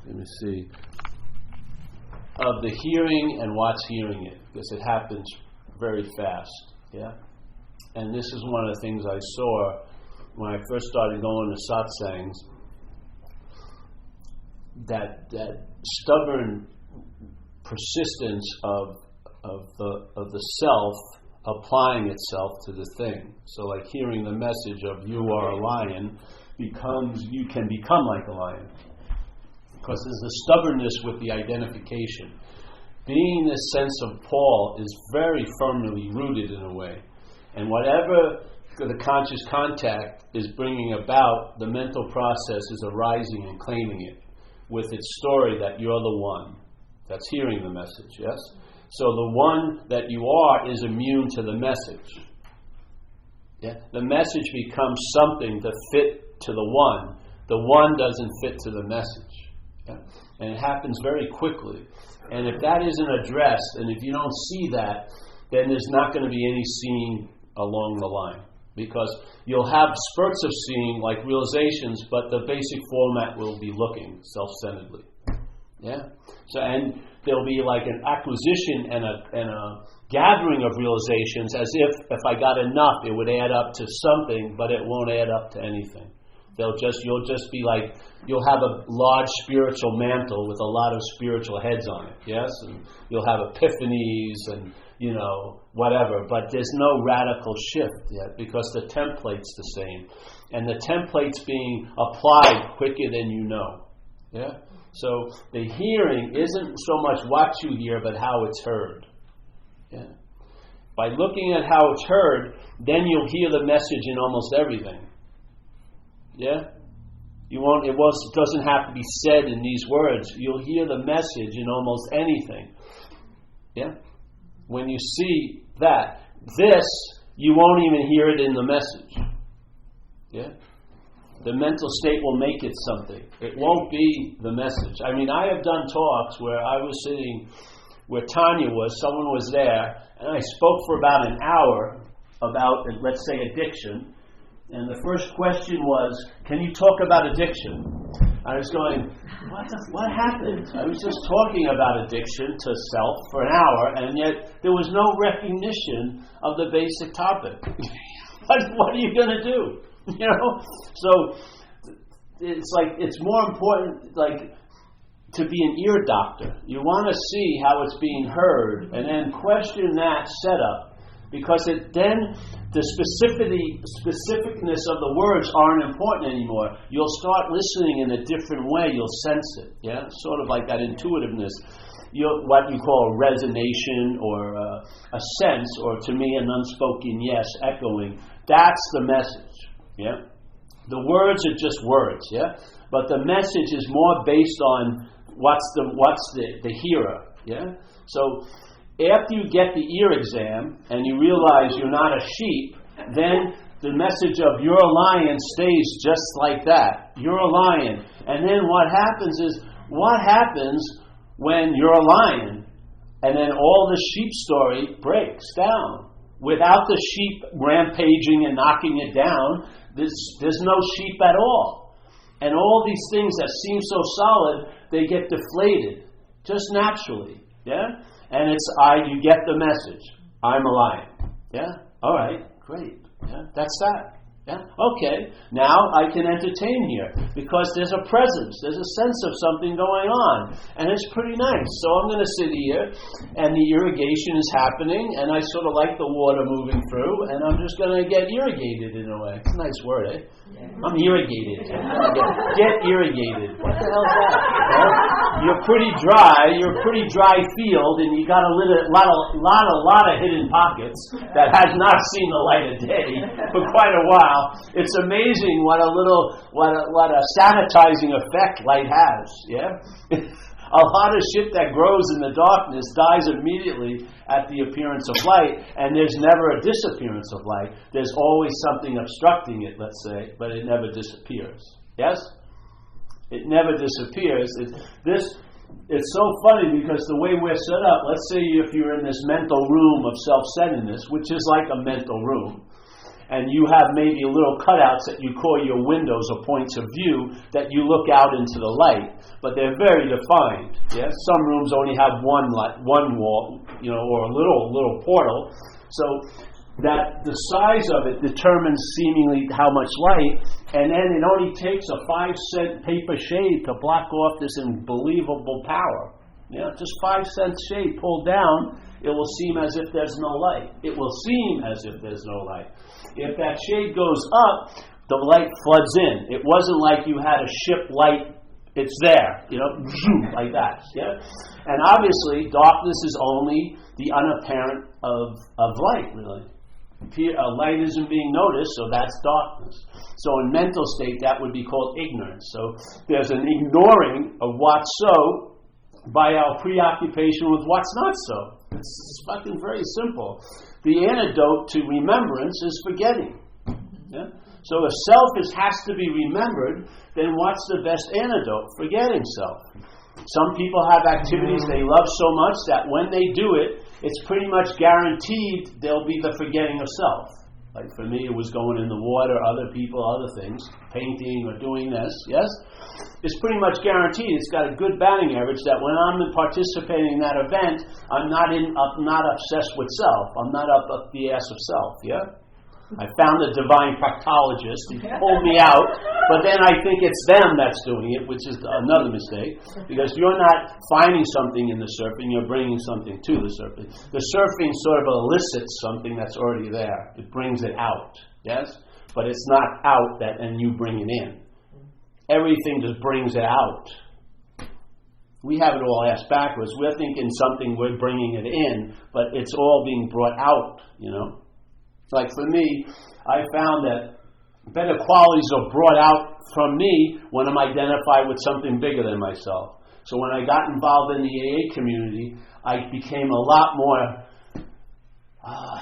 let me see, of the hearing and what's hearing it, because it happens very fast, yeah? And this is one of the things I saw when I first started going to satsangs, that stubborn persistence of the self applying itself to the thing. So like hearing the message of you are a lion becomes, you can become like a lion. Because there's a stubbornness with the identification. Being the sense of Paul is very firmly rooted in a way. And whatever the conscious contact is bringing about, the mental process is arising and claiming it with its story that you're the one that's hearing the message, yes? So the one that you are is immune to the message. Yeah? The message becomes something to fit to the one. The one doesn't fit to the message. Yeah? And it happens very quickly. And if that isn't addressed, and if you don't see that, then there's not going to be any seeing along the line. Because you'll have spurts of seeing, like realizations, but the basic format will be looking self-centeredly. Yeah? So, and there'll be like an acquisition and a gathering of realizations, as if I got enough, it would add up to something, but it won't add up to anything. You'll just be like, you'll have a large spiritual mantle with a lot of spiritual heads on it, yes? And you'll have epiphanies and, whatever, but there's no radical shift yet, because the template's the same. And the template's being applied quicker than you know. Yeah? So the hearing isn't so much what you hear, but how it's heard. Yeah? By looking at how it's heard, then you'll hear the message in almost everything. Yeah? It doesn't have to be said in these words. You'll hear the message in almost anything. Yeah? When you see that, you won't even hear it in the message. Yeah? The mental state will make it something. It won't be the message. I mean, I have done talks where I was sitting where Tanya was, someone was there, and I spoke for about an hour about, let's say, addiction. And the first question was, can you talk about addiction? I was going, what happened? I was just talking about addiction to self for an hour, and yet there was no recognition of the basic topic. What are you going to do? So it's like, it's more important, like, to be an ear doctor. You want to see how it's being heard, and then question that setup. Because then the specificness of the words aren't important anymore. You'll start listening in a different way. You'll sense it. Yeah, sort of like that intuitiveness. What you call resonation, or a sense, or to me an unspoken yes, echoing. That's the message. Yeah, the words are just words. Yeah, but the message is more based on what's the hearer. Yeah, so. After you get the ear exam and you realize you're not a sheep, then the message of you're a lion stays just like that. You're a lion. And then what happens when you're a lion? And then all the sheep story breaks down. Without the sheep rampaging and knocking it down, there's no sheep at all. And all these things that seem so solid, they get deflated just naturally. Yeah? And you get the message. I'm a lion. Yeah? All right, great. Yeah? That's that. Yeah? Okay, now I can entertain here because there's a presence, there's a sense of something going on, and it's pretty nice. So I'm going to sit here, and the irrigation is happening, and I sort of like the water moving through, and I'm just going to get irrigated in a way. It's a nice word, eh? Yeah. I'm irrigated. Get irrigated. What the hell's that? You're pretty dry field, and you got a lot of hidden pockets that has not seen the light of day for quite a while. It's amazing what a sanitizing effect light has. Yeah, a lot of shit that grows in the darkness dies immediately at the appearance of light, and there's never a disappearance of light. There's always something obstructing it, let's say, but it never disappears. Yes, it never disappears. It's so funny because the way we're set up. Let's say if you're in this mental room of self-centeredness, which is like a mental room. and you have maybe little cutouts that you call your windows or points of view that you look out into the light, but they're very defined. Yeah, some rooms only have one wall, or a little portal. So that the size of it determines seemingly how much light, and then it only takes a 5-cent paper shade to block off this unbelievable power. Just 5 cents shade pulled down, it will seem as if there's no light. It will seem as if there's no light. If that shade goes up, the light floods in. It wasn't like you had a ship light, it's there, like that. Yeah? And obviously, darkness is only the unapparent of light, really. Light isn't being noticed, so that's darkness. So in mental state, that would be called ignorance. So there's an ignoring of what's so by our preoccupation with what's not so. It's fucking very simple. The antidote to remembrance is forgetting. Yeah? So if self has to be remembered, then what's the best antidote? Forgetting self. Some people have activities they love so much that when they do it, it's pretty much guaranteed there'll be the forgetting of self. Like for me, it was going in the water, other people, other things, painting or doing this, yes? It's pretty much guaranteed. It's got a good batting average that when I'm participating in that event, I'm not obsessed with self. I'm not up the ass of self, yeah? I found a divine proctologist who pulled me out, but then I think it's them that's doing it, which is another mistake, because you're not finding something in the surfing, you're bringing something to the surfing. The surfing sort of elicits something that's already there. It brings it out, yes? But it's not out and you bring it in. Everything just brings it out. We have it all ass backwards. We're thinking something, we're bringing it in, but it's all being brought out, Like for me, I found that better qualities are brought out from me when I'm identified with something bigger than myself. So when I got involved in the AA community, I became a lot more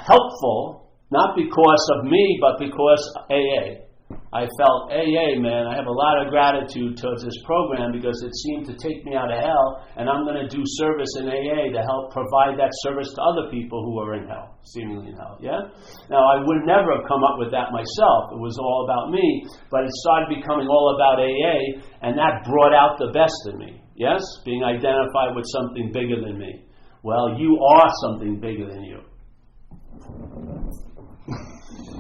helpful, not because of me, but because AA. I felt, AA, man, I have a lot of gratitude towards this program because it seemed to take me out of hell, and I'm going to do service in AA to help provide that service to other people who are in hell, seemingly in hell, yeah? Now, I would never have come up with that myself. It was all about me, but it started becoming all about AA, and that brought out the best in me, yes? Being identified with something bigger than me. Well, you are something bigger than you.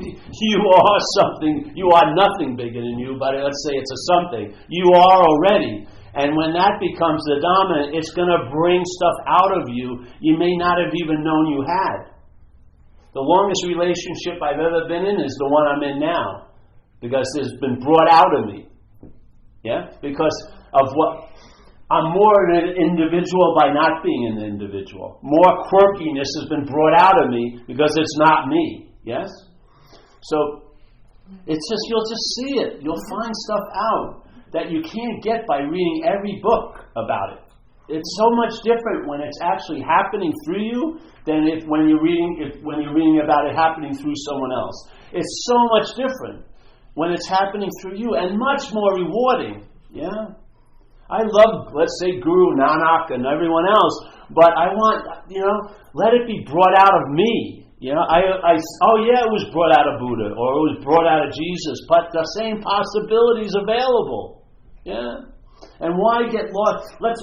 You are something, you are nothing bigger than you, but let's say it's a something. You are already. And when that becomes the dominant, it's going to bring stuff out of you may not have even known you had. The longest relationship I've ever been in is the one I'm in now, because it's been brought out of me. Yeah? Because of what? I'm more an individual by not being an individual. More quirkiness has been brought out of me because it's not me. Yes? So, it's just, you'll just see it. You'll find stuff out that you can't get by reading every book about it. It's so much different when it's actually happening through you than when you're reading about it happening through someone else. It's so much different when it's happening through you and much more rewarding. Yeah? I love, let's say, Guru Nanak and everyone else, but I want, let it be brought out of me. It was brought out of Buddha, or it was brought out of Jesus, but the same possibility is available. Yeah? And why get lost? Like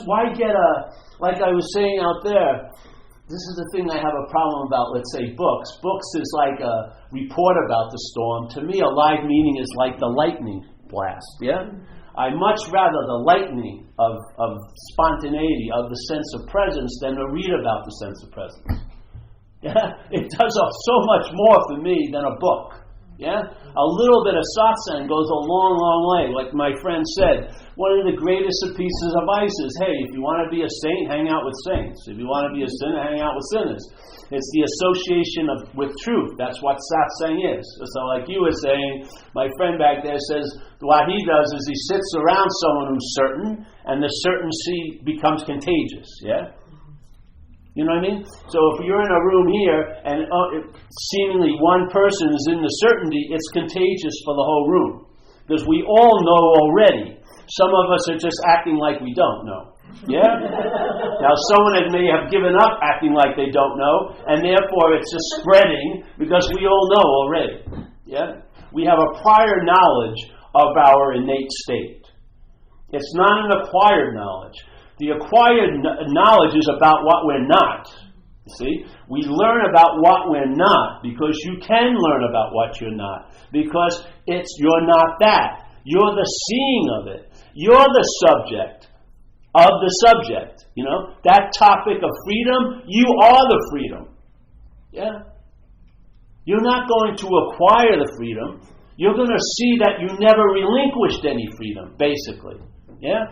I was saying out there, this is the thing I have a problem about, let's say, books. Books is like a report about the storm. To me, a live meeting is like the lightning blast, yeah? I much rather the lightning of spontaneity, of the sense of presence, than to read about the sense of presence. Yeah? It does so much more for me than a book. Yeah? A little bit of satsang goes a long, long way. Like my friend said, one of the greatest pieces of advice is, hey, if you want to be a saint, hang out with saints. If you want to be a sinner, hang out with sinners. It's the association with truth. That's what satsang is. So like you were saying, my friend back there says, what he does is he sits around someone who's certain, and the certainty becomes contagious. Yeah? You know what I mean? So if you're in a room here and seemingly one person is in the certainty, it's contagious for the whole room. Because we all know already. Some of us are just acting like we don't know. Yeah? Now someone may have given up acting like they don't know, and therefore it's just spreading because we all know already. Yeah? We have a prior knowledge of our innate state. It's not an acquired knowledge. The acquired knowledge is about what we're not. See? We learn about what we're not because you can learn about what you're not. Because you're not that. You're the seeing of it. You're the subject of the subject. You know? That topic of freedom, you are the freedom. Yeah? You're not going to acquire the freedom. You're going to see that you never relinquished any freedom, basically. Yeah?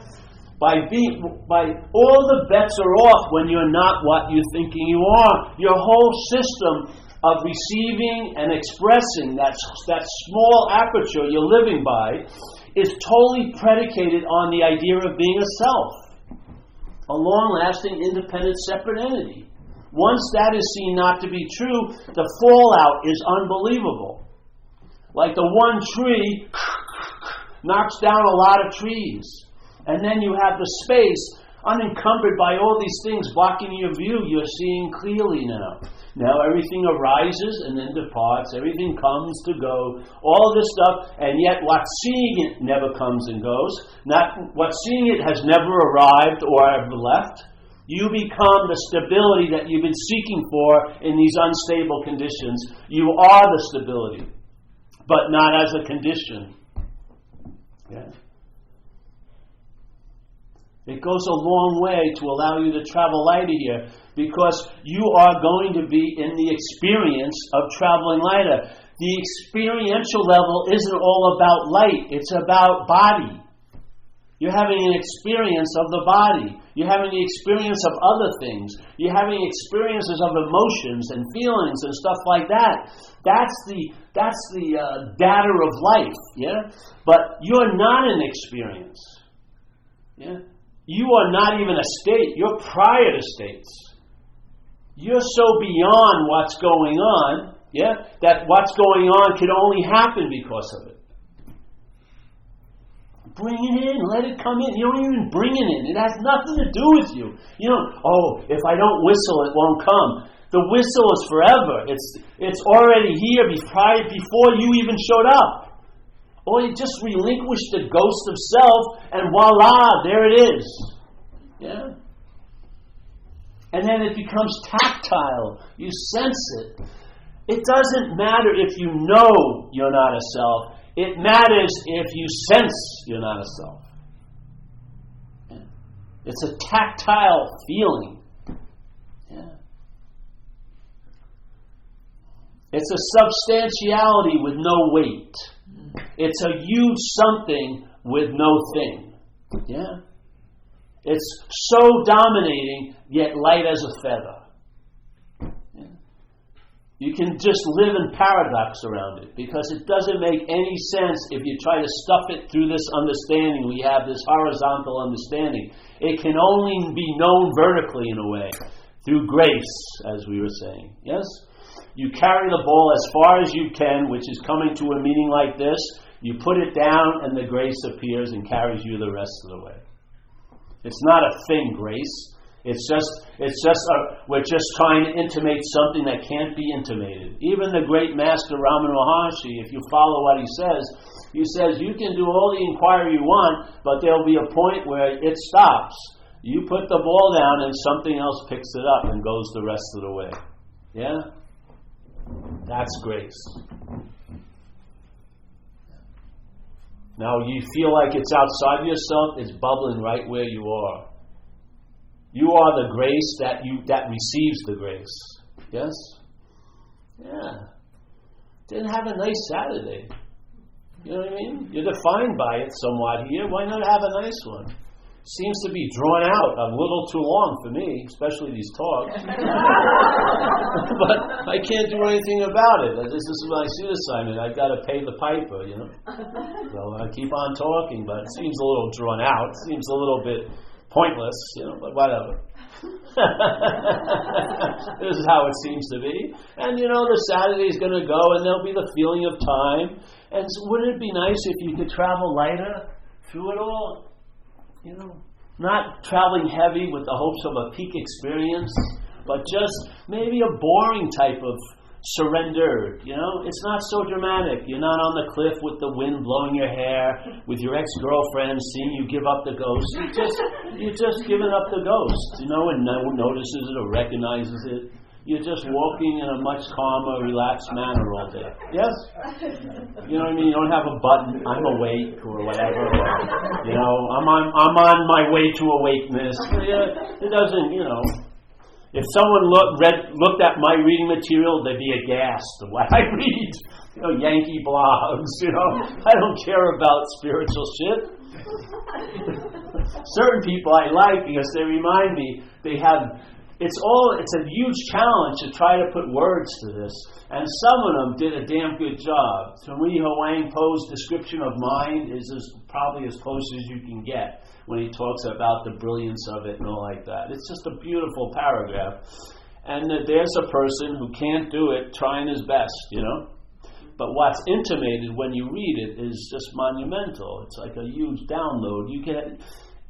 By all the bets are off when you're not what you're thinking you are. Your whole system of receiving and expressing that small aperture you're living by is totally predicated on the idea of being a self, a long-lasting, independent, separate entity. Once that is seen not to be true, the fallout is unbelievable. Like the one tree knocks down a lot of trees. And then you have the space unencumbered by all these things blocking your view. You're seeing clearly now. Now everything arises and then departs. Everything comes to go. All this stuff. And yet what's seeing it never comes and goes. What's seeing it has never arrived or ever left. You become the stability that you've been seeking for in these unstable conditions. You are the stability. But not as a condition. Yeah. It goes a long way to allow you to travel lighter here because you are going to be in the experience of traveling lighter. The experiential level isn't all about light. It's about body. You're having an experience of the body. You're having the experience of other things. You're having experiences of emotions and feelings and stuff like that. That's the data of life. Yeah? But you're not an experience. Yeah? You are not even a state. You're prior to states. You're so beyond what's going on, yeah, that what's going on can only happen because of it. Bring it in. Let it come in. You don't even bring it in. It has nothing to do with you. You don't, if I don't whistle, it won't come. The whistle is forever. It's already here before you even showed up. Or you just relinquish the ghost of self, and voila, there it is. Yeah? And then it becomes tactile. You sense it. It doesn't matter if you know you're not a self. It matters if you sense you're not a self. Yeah? It's a tactile feeling. Yeah? It's a substantiality with no weight. It's a huge something with no thing. Yeah? It's so dominating, yet light as a feather. Yeah? You can just live in paradox around it, because it doesn't make any sense if you try to stuff it through this understanding. We have this horizontal understanding. It can only be known vertically in a way, through grace, as we were saying. Yes? You carry the ball as far as you can, which is coming to a meeting like this. You put it down, and the grace appears and carries you the rest of the way. It's not a thing, grace. It's just we're just trying to intimate something that can't be intimated. Even the great master Ramana Maharshi, if you follow what he says you can do all the inquiry you want, but there'll be a point where it stops. You put the ball down, and something else picks it up and goes the rest of the way. Yeah? That's grace. Now you feel like it's outside of yourself, it's bubbling right where you are. You are the grace that receives the grace. Yes? Yeah. Didn't have a nice Saturday. You know what I mean? You're defined by it somewhat here. Why not have a nice one? Seems to be drawn out a little too long for me, especially these talks. But I can't do anything about it. This is my suit assignment. I've got to pay the piper, you know. So I keep on talking, but it seems a little drawn out. It seems a little bit pointless, you know, but whatever. This is how it seems to be. And, you know, the Saturday is going to go, and there'll be the feeling of time. And so wouldn't it be nice if you could travel lighter through it all? You know, not traveling heavy with the hopes of a peak experience, but just maybe a boring type of surrendered. It's not so dramatic. You're not on the cliff with the wind blowing your hair, with your ex-girlfriend seeing you give up the ghost. You're just giving up the ghost, and no one notices it or recognizes it. You're just walking in a much calmer, relaxed manner all day. Yes? You know what I mean? You don't have a button, I'm awake, or whatever. Or, I'm on my way to awakeness. It doesn't, If someone looked at my reading material, they'd be aghast at what I read. Yankee blogs, I don't care about spiritual shit. Certain people I like because they remind me it's a huge challenge to try to put words to this. And some of them did a damn good job. Tui Huang Po's description of mind is probably as close as you can get when he talks about the brilliance of it and all like that. It's just a beautiful paragraph. And there's a person who can't do it trying his best, But what's intimated when you read it is just monumental. It's like a huge download.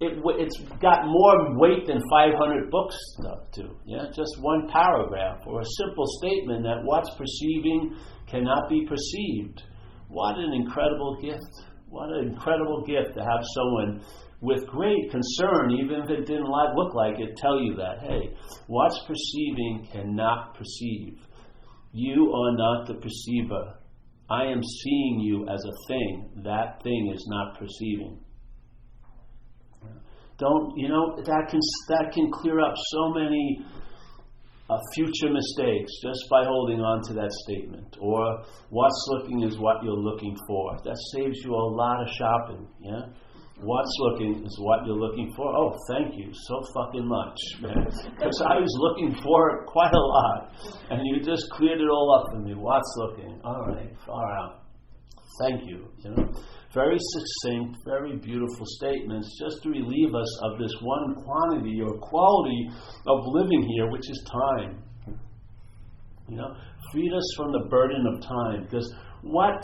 It's got more weight than 500 books stuff too. Just one paragraph or a simple statement that what's perceiving cannot be perceived. What an incredible gift. What an incredible gift to have someone with great concern, even if it didn't look like it, tell you that, hey, what's perceiving cannot perceive. You are not the perceiver. I am seeing you as a thing. That thing is not perceiving. That can clear up so many future mistakes just by holding on to that statement. Or what's looking is what you're looking for. That saves you a lot of shopping. What's looking is what you're looking for. Oh, thank you so fucking much, man. Because I was looking for it quite a lot, and you just cleared it all up for me. What's looking? All right, far out. Thank you. Very succinct, very beautiful statements just to relieve us of this one quantity or quality of living here, which is time. Freed us from the burden of time. Because what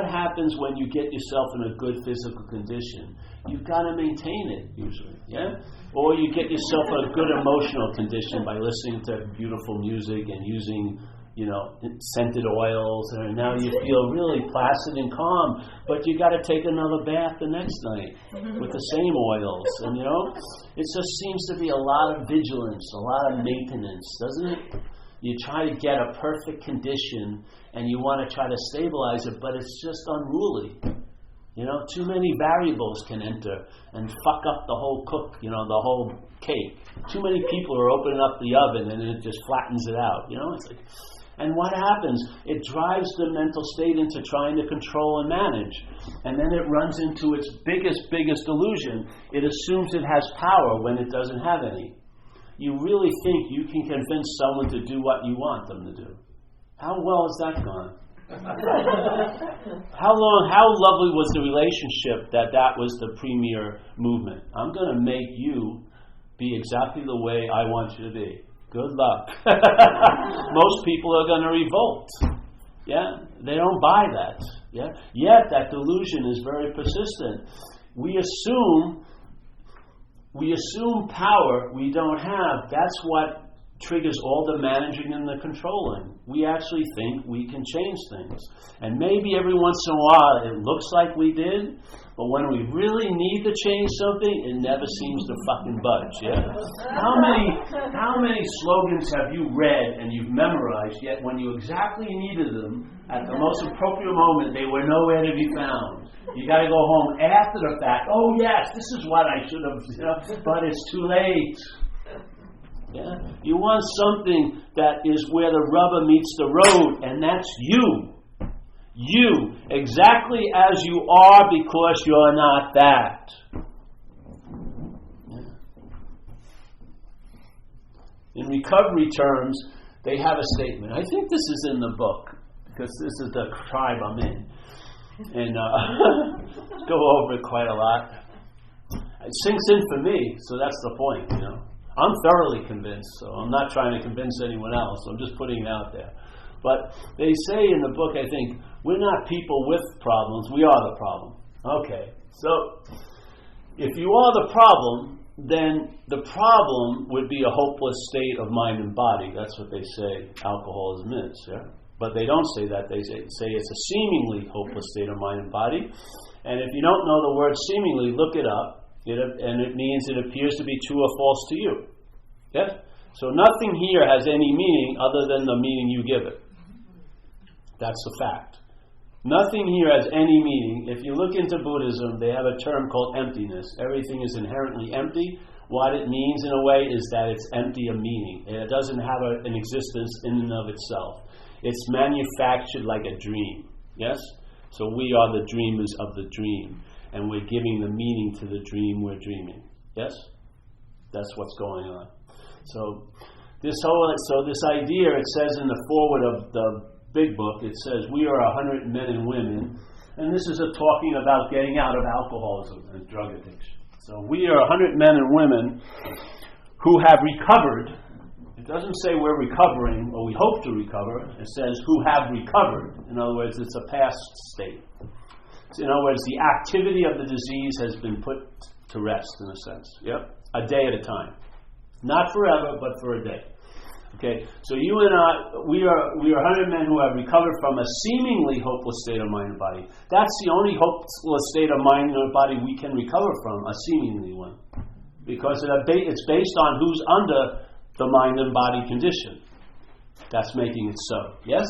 happens when you get yourself in a good physical condition? You've got to maintain it usually, Or you get yourself in a good emotional condition by listening to beautiful music and using scented oils, and now you feel really placid and calm, but you got to take another bath the next night with the same oils, and it just seems to be a lot of vigilance, a lot of maintenance, doesn't it? You try to get a perfect condition, and you want to try to stabilize it, but it's just unruly. Too many variables can enter and fuck up the whole the whole cake. Too many people are opening up the oven, and it just flattens it out. It's like. And what happens? It drives the mental state into trying to control and manage. And then it runs into its biggest illusion. It assumes it has power when it doesn't have any. You really think you can convince someone to do what you want them to do. How well has that gone? How lovely was the relationship that was the premier movement? I'm going to make you be exactly the way I want you to be. Good luck. Most people are going to revolt. They don't buy that. Yet that delusion is very persistent. We assume power we don't have. That's what triggers all the managing and the controlling. We actually think we can change things. And maybe every once in a while it looks like we did, but when we really need to change something, it never seems to fucking budge. How many slogans have you read and you've memorized, yet when you exactly needed them, at the most appropriate moment, they were nowhere to be found? You got to go home after the fact. Oh yes, this is what I should have, but it's too late. You want something that is where the rubber meets the road, and that's you. You, exactly as you are, because you're not that. In recovery terms, they have a statement. I think this is in the book, because this is the tribe I'm in. And go over it quite a lot. It sinks in for me, so that's the point, I'm thoroughly convinced, so I'm not trying to convince anyone else. I'm just putting it out there. But they say in the book, I think, we're not people with problems, we are the problem. Okay, so if you are the problem, then the problem would be a hopeless state of mind and body. That's what they say alcoholism is, But they don't say that. They say it's a seemingly hopeless state of mind and body. And if you don't know the word seemingly, look it up. And it means it appears to be true or false to you. Yes? So nothing here has any meaning other than the meaning you give it. That's the fact. Nothing here has any meaning. If you look into Buddhism, they have a term called emptiness. Everything is inherently empty. What it means in a way is that it's empty of meaning. It doesn't have an existence in and of itself. It's manufactured like a dream. Yes? So we are the dreamers of the dream. And we're giving the meaning to the dream we're dreaming. Yes? That's what's going on. So this idea, it says in the foreword of the big book, it says, we are 100 men and women, and this is talking about getting out of alcoholism and drug addiction. So we are 100 men and women who have recovered. It doesn't say we're recovering, or we hope to recover. It says who have recovered. In other words, it's a past state. So in other words, the activity of the disease has been put to rest, in a sense. Yep, a day at a time. Not forever, but for a day. Okay, so you and I, we are 100 men who have recovered from a seemingly hopeless state of mind and body. That's the only hopeless state of mind and body we can recover from, a seemingly one. Because it's based on who's under the mind and body condition. That's making it so. Yes?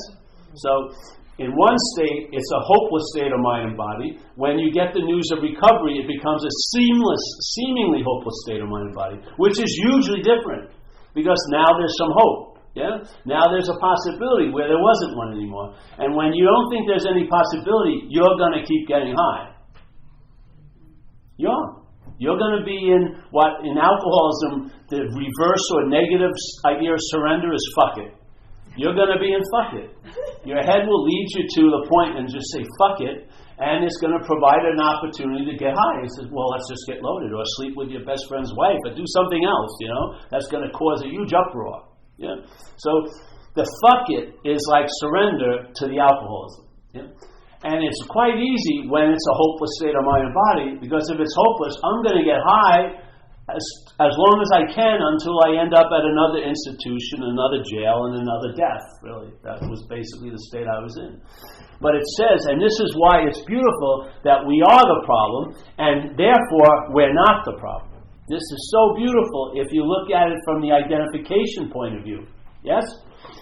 So, in one state, it's a hopeless state of mind and body. When you get the news of recovery, it becomes a seemingly hopeless state of mind and body, which is hugely different. Because now there's some hope. Yeah? Now there's a possibility where there wasn't one anymore. And when you don't think there's any possibility, you're going to keep getting high. You're going to be in alcoholism, the reverse or negative idea of surrender is fuck it. You're going to be in fuck it. Your head will lead you to the point and just say fuck it, and it's going to provide an opportunity to get high. It says, well, let's just get loaded, or sleep with your best friend's wife, or do something else, That's going to cause a huge uproar. Yeah? So the fuck it is like surrender to the alcoholism. Yeah? And it's quite easy when it's a hopeless state of mind and body, because if it's hopeless, I'm going to get high as long as I can until I end up at another institution, another jail, and another death, really. That was basically the state I was in. But it says, and this is why it's beautiful, that we are the problem, and therefore we're not the problem. This is so beautiful if you look at it from the identification point of view. Yes?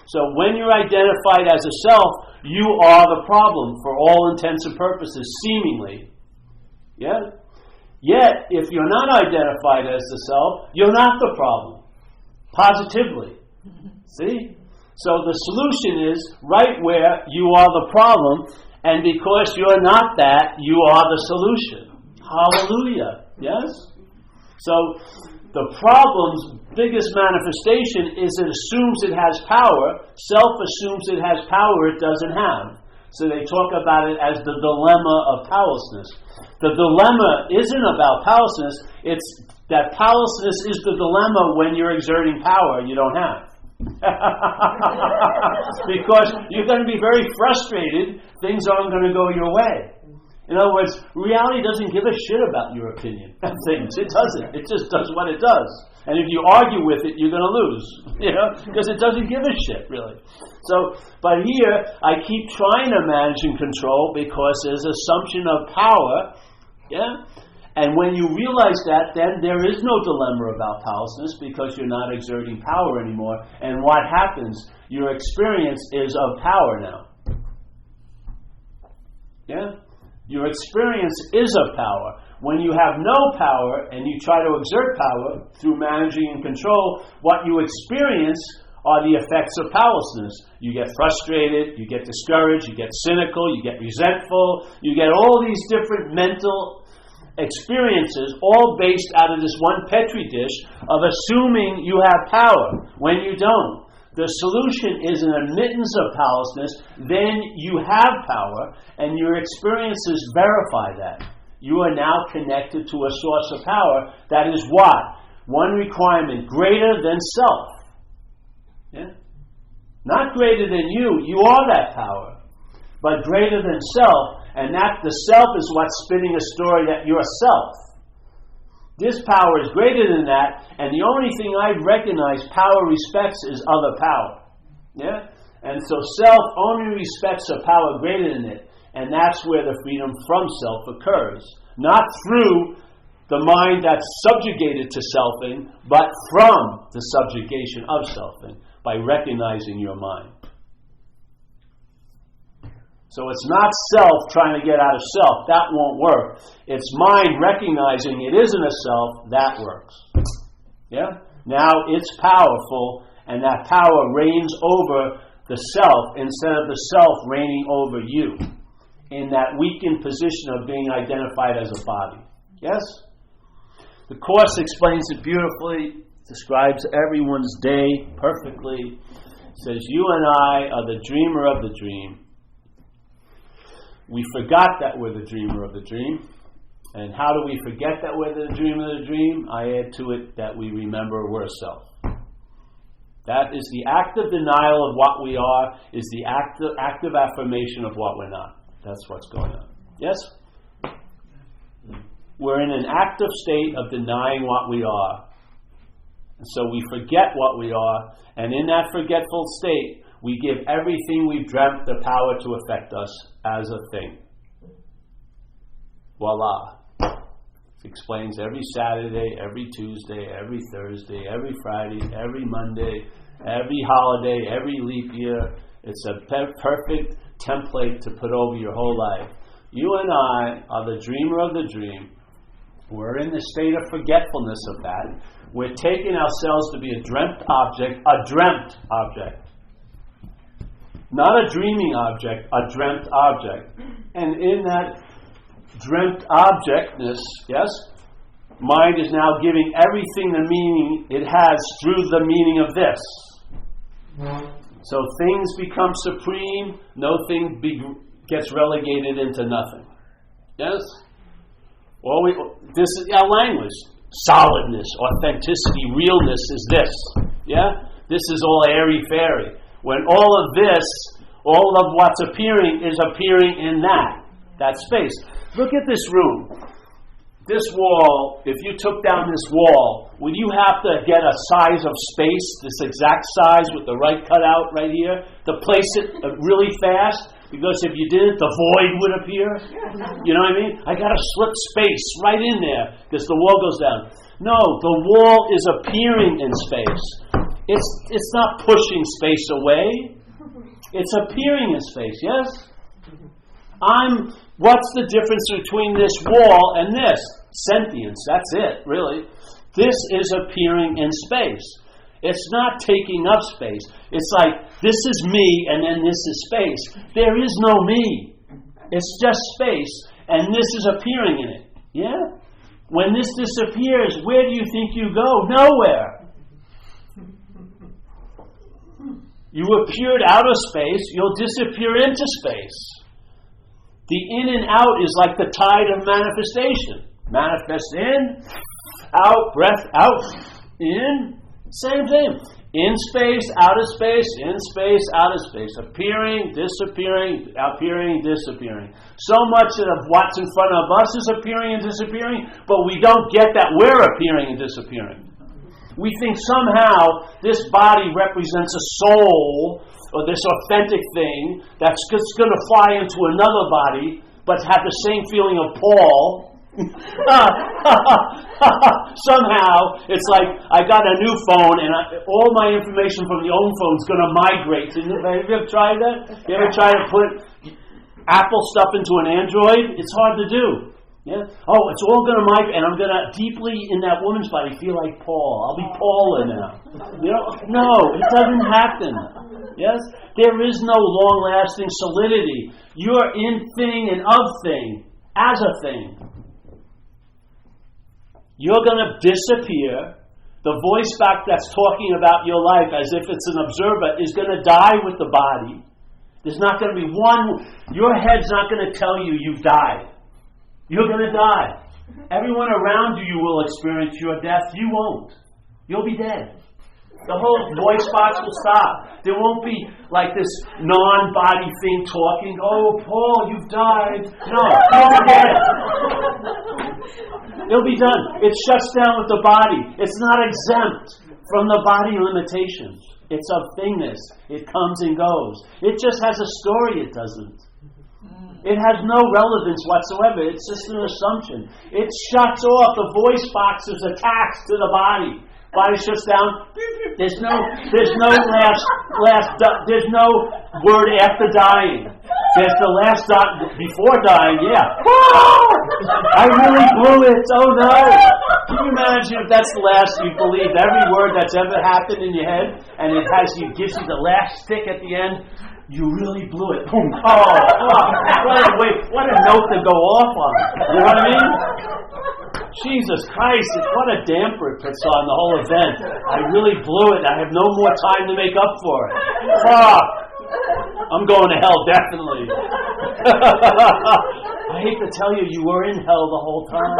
So when you're identified as a self, you are the problem for all intents and purposes, seemingly. Yeah? Yet, if you're not identified as the self, you're not the problem. Positively. See? So the solution is right where you are the problem, and because you're not that, you are the solution. Hallelujah. Yes? So the problem's biggest manifestation is it assumes it has power. Self assumes it has power it doesn't have. So they talk about it as the dilemma of powerlessness. The dilemma isn't about powerlessness, it's that powerlessness is the dilemma when you're exerting power you don't have. Because you're going to be very frustrated, things aren't going to go your way. In other words, reality doesn't give a shit about your opinion of things. It doesn't. It just does what it does. And if you argue with it, you're going to lose. Because it doesn't give a shit, really. So, but here, I keep trying to manage and control because there's assumption of power. Yeah? And when you realize that, then there is no dilemma about powerlessness because you're not exerting power anymore. And what happens? Your experience is of power now. Yeah? Your experience is of power. When you have no power and you try to exert power through managing and control, what you experience are the effects of powerlessness. You get frustrated, you get discouraged, you get cynical, you get resentful, you get all these different mental experiences, all based out of this one Petri dish of assuming you have power when you don't. The solution is an admittance of powerlessness, then you have power, and your experiences verify that. You are now connected to a source of power that is what? One requirement, greater than self. Yeah? Not greater than you are that power, but greater than self, and that the self is what's spinning a story that you're self. This power is greater than that, and the only thing I recognize power respects is other power. Yeah? And so self only respects a power greater than it. And that's where the freedom from self occurs. Not through the mind that's subjugated to selfing, but from the subjugation of selfing, by recognizing your mind. So it's not self trying to get out of self. That won't work. It's mind recognizing it isn't a self. That works. Yeah? Now it's powerful, and that power reigns over the self instead of the self reigning over you in that weakened position of being identified as a body. Yes? The Course explains it beautifully, describes everyone's day perfectly. It says, you and I are the dreamer of the dream. We forgot that we're the dreamer of the dream. And how do we forget that we're the dreamer of the dream? I add to it that we remember we're a self. That is the active denial of what we are, is the active affirmation of what we're not. That's what's going on. Yes? We're in an active state of denying what we are. And so we forget what we are, and in that forgetful state, we give everything we've dreamt the power to affect us as a thing. Voila. It explains every Saturday, every Tuesday, every Thursday, every Friday, every Monday, every holiday, every leap year. It's a perfect template to put over your whole life. You and I are the dreamer of the dream. We're in the state of forgetfulness of that. We're taking ourselves to be a dreamt object. Not a dreaming object, a dreamt object. And in that dreamt objectness, yes, mind is now giving everything the meaning it has through the meaning of this. So things become supreme, no thing gets relegated into nothing. Yes? This is our language. Solidness, authenticity, realness is this. Yeah? This is all airy-fairy. When all of this, all of what's appearing is appearing in that space. Look at this room. This wall, if you took down this wall, would you have to get a size of space, this exact size with the right cutout right here, to place it really fast? Because if you didn't, the void would appear. You know what I mean? I got to slip space right in there because the wall goes down. No, the wall is appearing in space. It's not pushing space away. It's appearing in space, yes? What's the difference between this wall and this? Sentience, that's it, really. This is appearing in space. It's not taking up space. It's like, this is me, and then this is space. There is no me. It's just space, and this is appearing in it. Yeah? When this disappears, where do you think you go? Nowhere. You appeared out of space, you'll disappear into space. The in and out is like the tide of manifestation. Manifest in, out, breath out, in, same thing. In space, out of space, in space, out of space. Appearing, disappearing, appearing, disappearing. So much of what's in front of us is appearing and disappearing, but we don't get that we're appearing and disappearing. We think somehow this body represents a soul, or this authentic thing that's just going to fly into another body, but have the same feeling of Paul. Somehow, it's like I got a new phone and all my information from the old phone is going to migrate. Have you ever tried that? You ever try to put Apple stuff into an Android? It's hard to do. Yeah? Oh, it's all going to migrate, and I'm going to deeply in that woman's body feel like Paul. I'll be Paula now. You know? No, it doesn't happen. Yes? There is no long-lasting solidity. You're in thing and of thing, as a thing. You're going to disappear. The voice back that's talking about your life as if it's an observer is going to die with the body. There's not going to be one. Your head's not going to tell you you've died. You're going to die. Everyone around you will experience your death. You won't. You'll be dead. The whole voice box will stop. There won't be like this non-body thing talking, oh, Paul, you've died. No, you'll be dead. It'll be done. It shuts down with the body. It's not exempt from the body limitations. It's of thingness. It comes and goes. It just has a story, it doesn't. It has no relevance whatsoever. It's just an assumption. It shuts off. The voice box is attached to the body. Body shuts down. There's no there's no word after dying. There's the last before dying. Yeah. I really blew it. Oh no! Can you imagine if that's the last you believed every word that's ever happened in your head, and it gives you the last stick at the end? You really blew it. Boom. What a note to go off on. You know what I mean? Jesus Christ, what a damper it puts on the whole event. I really blew it. I have no more time to make up for it. I'm going to hell, definitely. I hate to tell you, you were in hell the whole time.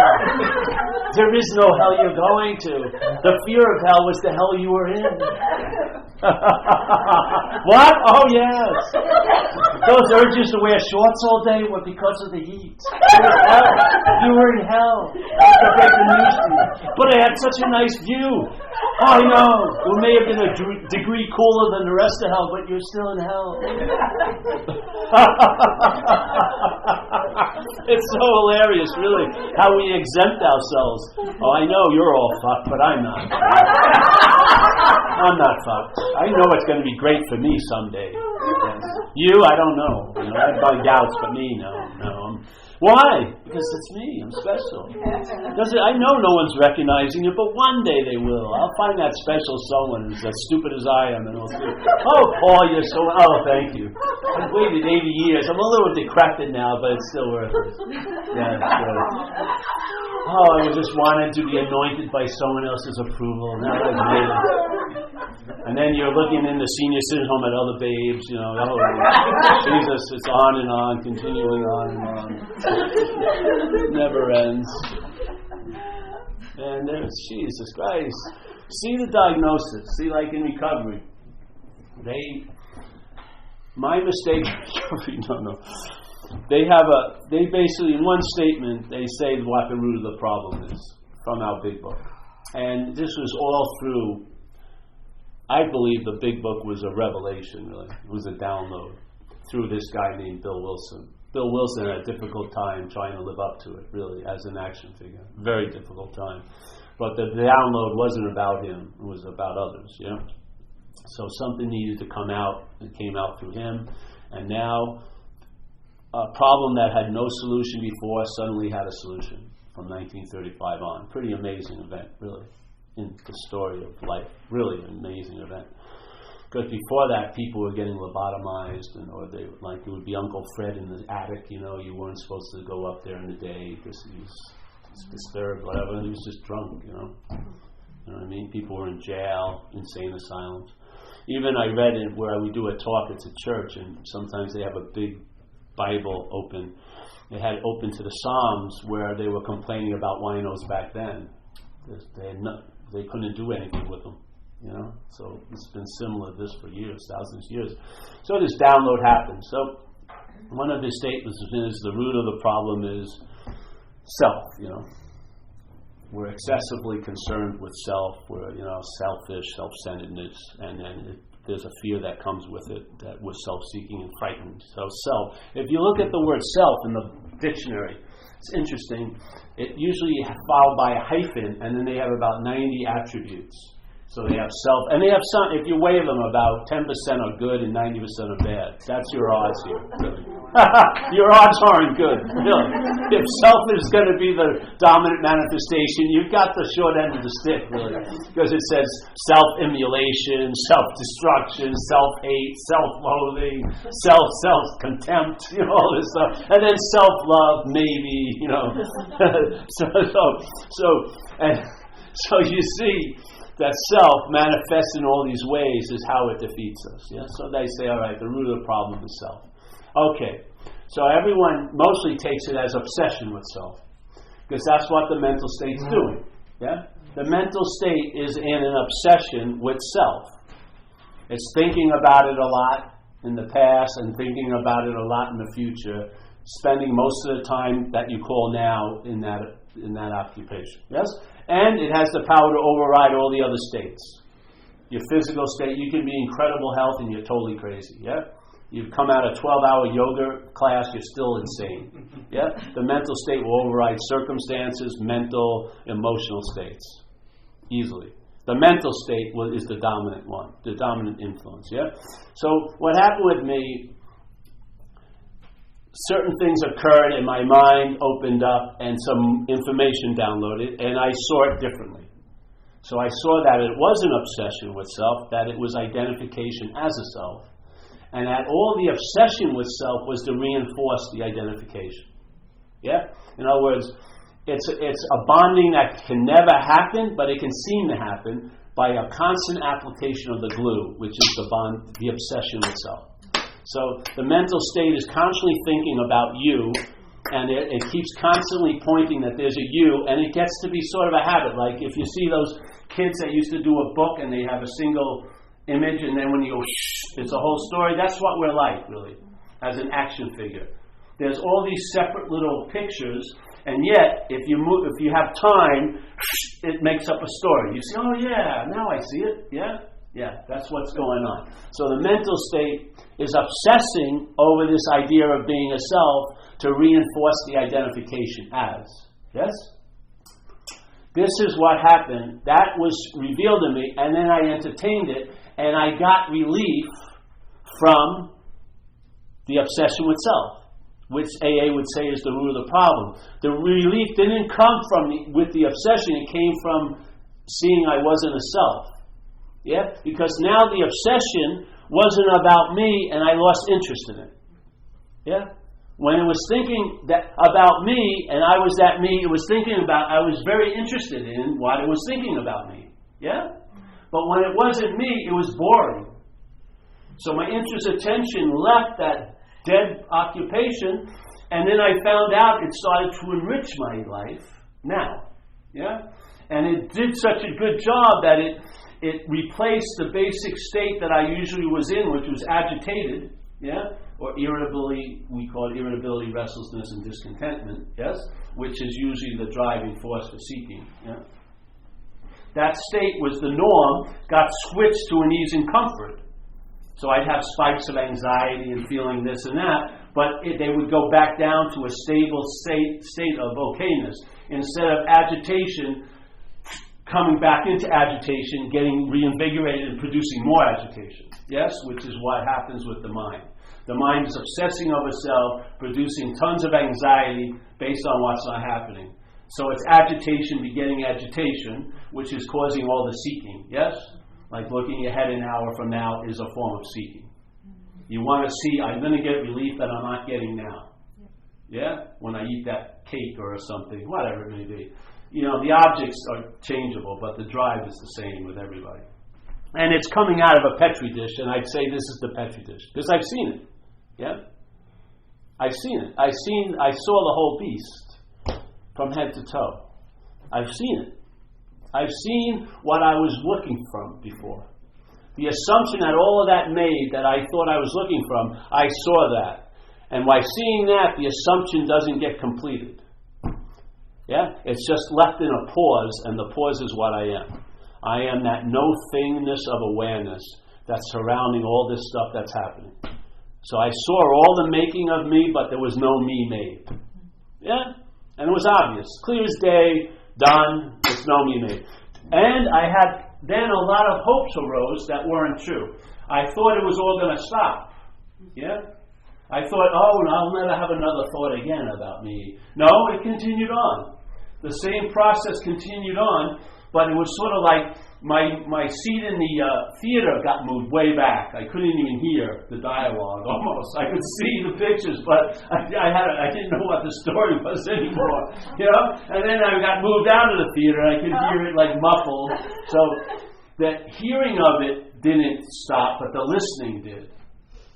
There is no hell you're going to. The fear of hell was the hell you were in. What? Oh, yes. Those urges to wear shorts all day were because of the heat. You were in hell. That's the breaking news to you. But I had such a nice view. I know. It may have been a degree cooler than the rest of hell, but you're still in hell. It's so hilarious, really, how we exempt ourselves. Oh, I know you're all fucked, but I'm not. I'm not fucked. I know it's going to be great for me someday. Yes. You, I don't know. I've got doubts, but me, no. Why? Because it's me. I'm special. I know no one's recognizing it, but one day they will. I'll find that special someone who's as stupid as I am, and will say, "Oh, Paul, you're so..." Oh, thank you. I've waited 80 years. I'm a little decrepit now, but it's still worth it. Yeah, it's good. Oh, I just wanted to be anointed by someone else's approval. Now I've made it. And then you're looking in the senior citizen home at other babes, oh, Jesus, it's on and on, continuing on and on. It never ends. And there's Jesus Christ. See the diagnosis. See, like in recovery. My mistake in recovery, no. They basically, in one statement, they say what the root of the problem is from our big book. And this was all through, I believe the big book was a revelation, really. It was a download through this guy named Bill Wilson. Bill Wilson had a difficult time trying to live up to it, really, as an action figure. Very difficult time. But the download wasn't about him. It was about others, So something needed to come out. It came out through him. And now, a problem that had no solution before suddenly had a solution from 1935 on. Pretty amazing event, really, in the story of life. Really an amazing event. Because before that, people were getting lobotomized, or it would be Uncle Fred in the attic. You weren't supposed to go up there in the day because he was disturbed, whatever. And he was just drunk. You know what I mean? People were in jail, insane asylums. Even I read it where we do a talk. It's a church, and sometimes they have a big Bible open. They had it open to the Psalms, where they were complaining about winos back then. They couldn't do anything with them. So it's been similar to this for years, thousands of years. So this download happened. So one of his statements is the root of the problem is self. We're excessively concerned with self. We're selfish, self-centeredness, and then there's a fear that comes with it, that we're self-seeking and frightened. So self. If you look at the word self in the dictionary, it's interesting. It usually followed by a hyphen, and then they have about 90 attributes. So they have self, and they have some, if you weigh them, about 10% are good and 90% are bad. That's your odds here, really. Your odds aren't good, really. If self is going to be the dominant manifestation, you've got the short end of the stick, really. Because it says self-immolation, self-destruction, self-hate, self-loathing, self-contempt, all this stuff. And then self-love, maybe, So you see, that self manifests in all these ways is how it defeats us. So they say, all right, the root of the problem is self. Okay, so everyone mostly takes it as obsession with self, because that's what the mental state's doing. The mental state is in an obsession with self. It's thinking about it a lot in the past and thinking about it a lot in the future, spending most of the time that you call now in that occupation. Yes? And it has the power to override all the other states. Your physical state, you can be in incredible health and you're totally crazy. Yeah? You've come out of a 12-hour yoga class, you're still insane. Yeah? The mental state will override circumstances, mental, emotional states. Easily. The mental state is the dominant one, the dominant influence. Yeah? So what happened with me, certain things occurred and my mind opened up and some information downloaded and I saw it differently. So I saw that it was an obsession with self, that it was identification as a self, and that all the obsession with self was to reinforce the identification. Yeah? In other words, it's a bonding that can never happen, but it can seem to happen by a constant application of the glue, which is the bond, the obsession with self. So the mental state is constantly thinking about you, and it keeps constantly pointing that there's a you, and it gets to be sort of a habit. Like if you see those kids that used to do a book and they have a single image, and then when you go, shh, it's a whole story. That's what we're like, really, as an action figure. There's all these separate little pictures, and yet, if you have time, it makes up a story. You say, oh yeah, now I see it. Yeah, that's what's going on. So the mental state is obsessing over this idea of being a self to reinforce the identification as. Yes? This is what happened. That was revealed to me, and then I entertained it, and I got relief from the obsession with self, which AA would say is the root of the problem. The relief didn't come with the obsession, it came from seeing I wasn't a self. Yeah? Because now the obsession wasn't about me and I lost interest in it. Yeah? When it was thinking about me and I was that me, I was very interested in what it was thinking about me. Yeah? But when it wasn't me, it was boring. So my attention left that dead occupation, and then I found out it started to enrich my life now. Yeah? And it did such a good job that it replaced the basic state that I usually was in, which was agitated, yeah, or irritability. We call it irritability, restlessness, and discontentment, yes, which is usually the driving force for seeking. Yeah? That state was the norm, got switched to an ease and comfort. So I'd have spikes of anxiety and feeling this and that, but they would go back down to a stable state of okayness. Instead of agitation, coming back into agitation, getting reinvigorated and producing more agitation. Yes, which is what happens with the mind. The mind is obsessing over self, producing tons of anxiety based on what's not happening. So it's agitation begetting agitation, which is causing all the seeking. Yes? Like looking ahead an hour from now is a form of seeking. You want to see, I'm going to get relief that I'm not getting now. Yeah? When I eat that cake or something, whatever it may be. You know, the objects are changeable, but the drive is the same with everybody. And it's coming out of a Petri dish, and I'd say this is the Petri dish. Because I've seen it. Yeah? I've seen it. I saw the whole beast from head to toe. I've seen it. I've seen what I was looking from before. The assumption that all of that made that I thought I was looking from, I saw that. And by seeing that, the assumption doesn't get completed. Yeah? It's just left in a pause, and the pause is what I am. I am that no-thingness of awareness that's surrounding all this stuff that's happening. So I saw all the making of me, but there was no me made. Yeah? And it was obvious. Clear as day, done, it's no me made. And I had then a lot of hopes arose that weren't true. I thought it was all going to stop. Yeah? I thought, I'll never have another thought again about me. No, it continued on. The same process continued on, but it was sort of like my seat in the theater got moved way back. I couldn't even hear the dialogue almost. I could see the pictures, but I didn't know what the story was anymore. You know? And then I got moved out of the theater and I could hear it like muffled. So the hearing of it didn't stop, but the listening did.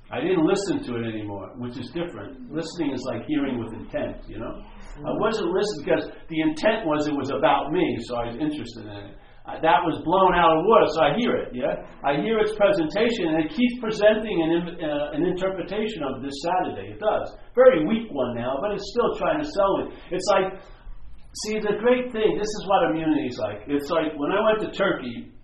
I didn't listen to it anymore, which is different. Listening is like hearing with intent, you know? I wasn't listening because the intent was it was about me, so I was interested in it. That was blown out of water, so I hear it, yeah? I hear its presentation, and it keeps presenting an interpretation of this Saturday. It does. Very weak one now, but it's still trying to sell it. It's like, see, the great thing, this is what immunity is like. It's like when I went to Turkey,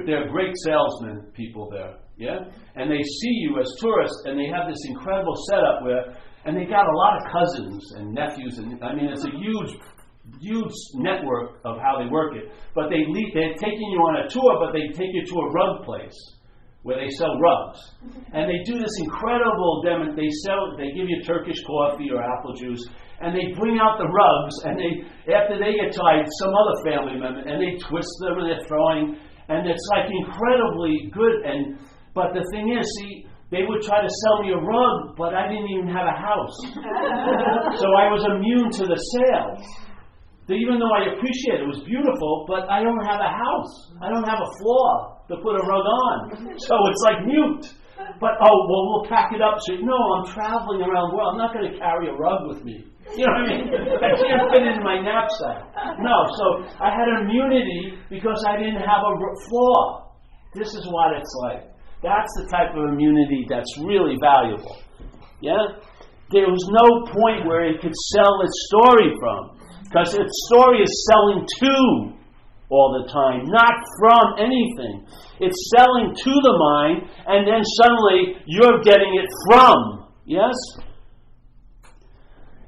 They're great salesmen, people there, yeah? And they see you as tourists, and they have this incredible setup and they got a lot of cousins and nephews, and I mean, it's a huge network of how they work it. But they're taking you on a tour, but they take you to a rug place where they sell rugs, and they do this incredible demo. They give you Turkish coffee or apple juice, and they bring out the rugs, and after they get tired, some other family member, and they twist them and they're throwing, and it's like incredibly good. But the thing is, see, they would try to sell me a rug, but I didn't even have a house, so I was immune to the sales. Even though I appreciate it, it was beautiful, but I don't have a house. I don't have a floor to put a rug on. So it's like mute. But, we'll pack it up. So, no, I'm traveling around the world. I'm not going to carry a rug with me. You know what I mean? I can't fit it in my knapsack. No, so I had immunity because I didn't have a floor. This is what it's like. That's the type of immunity that's really valuable. Yeah? There was no point where it could sell its story from. Because its story is selling to all the time, not from anything. It's selling to the mind, and then suddenly you're getting it from. Yes?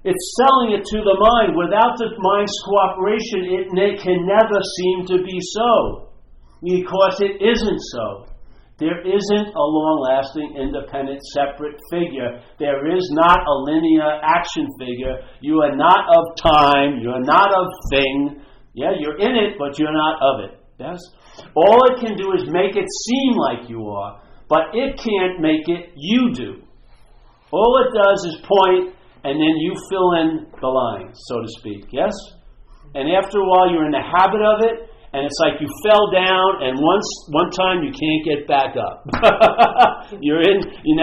It's selling it to the mind. Without the mind's cooperation, it can never seem to be so. Because it isn't so. There isn't a long-lasting, independent, separate figure. There is not a linear action figure. You are not of time. You are not of thing. Yeah, you're in it, but you're not of it. Yes? All it can do is make it seem like you are, but it can't make it you do. All it does is point, and then you fill in the lines, so to speak. Yes? And after a while, you're in the habit of it, and it's like you fell down, and one time you can't get back up. Now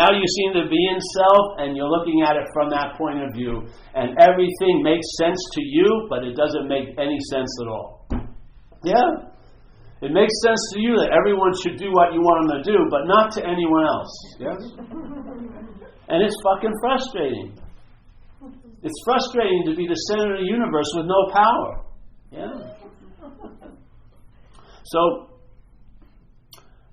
you seem to be in self, and you're looking at it from that point of view, and everything makes sense to you, but it doesn't make any sense at all. Yeah? It makes sense to you that everyone should do what you want them to do, but not to anyone else. Yes? And it's fucking frustrating. It's frustrating to be the center of the universe with no power. Yeah? So,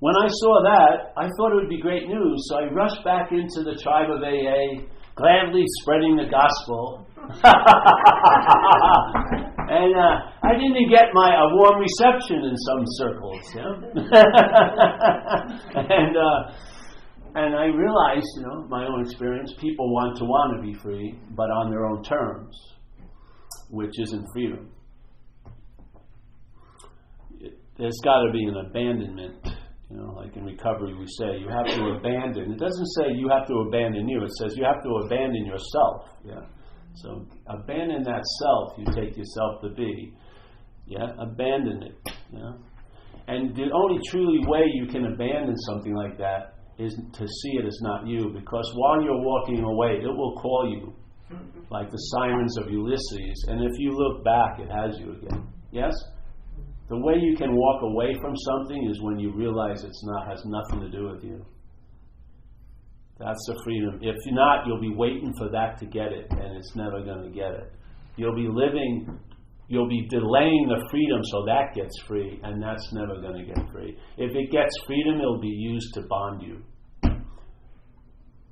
when I saw that, I thought it would be great news, so I rushed back into the tribe of AA, gladly spreading the gospel. And I didn't get a warm reception in some circles. And I realized, my own experience, people want to be free, but on their own terms, which isn't freedom. There's got to be an abandonment. Like in recovery we say, you have to abandon. It doesn't say you have to abandon you. It says you have to abandon yourself. Yeah. So abandon that self you take yourself to be. Yeah. Abandon it. Yeah. And the only truly way you can abandon something like that is to see it as not you. Because while you're walking away, it will call you. Like the sirens of Ulysses. And if you look back, it has you again. Yes? The way you can walk away from something is when you realize has nothing to do with you. That's the freedom. If you're not, you'll be waiting for that to get it, and it's never going to get it. You'll be delaying the freedom so that gets free, and that's never going to get free. If it gets freedom, it'll be used to bond you.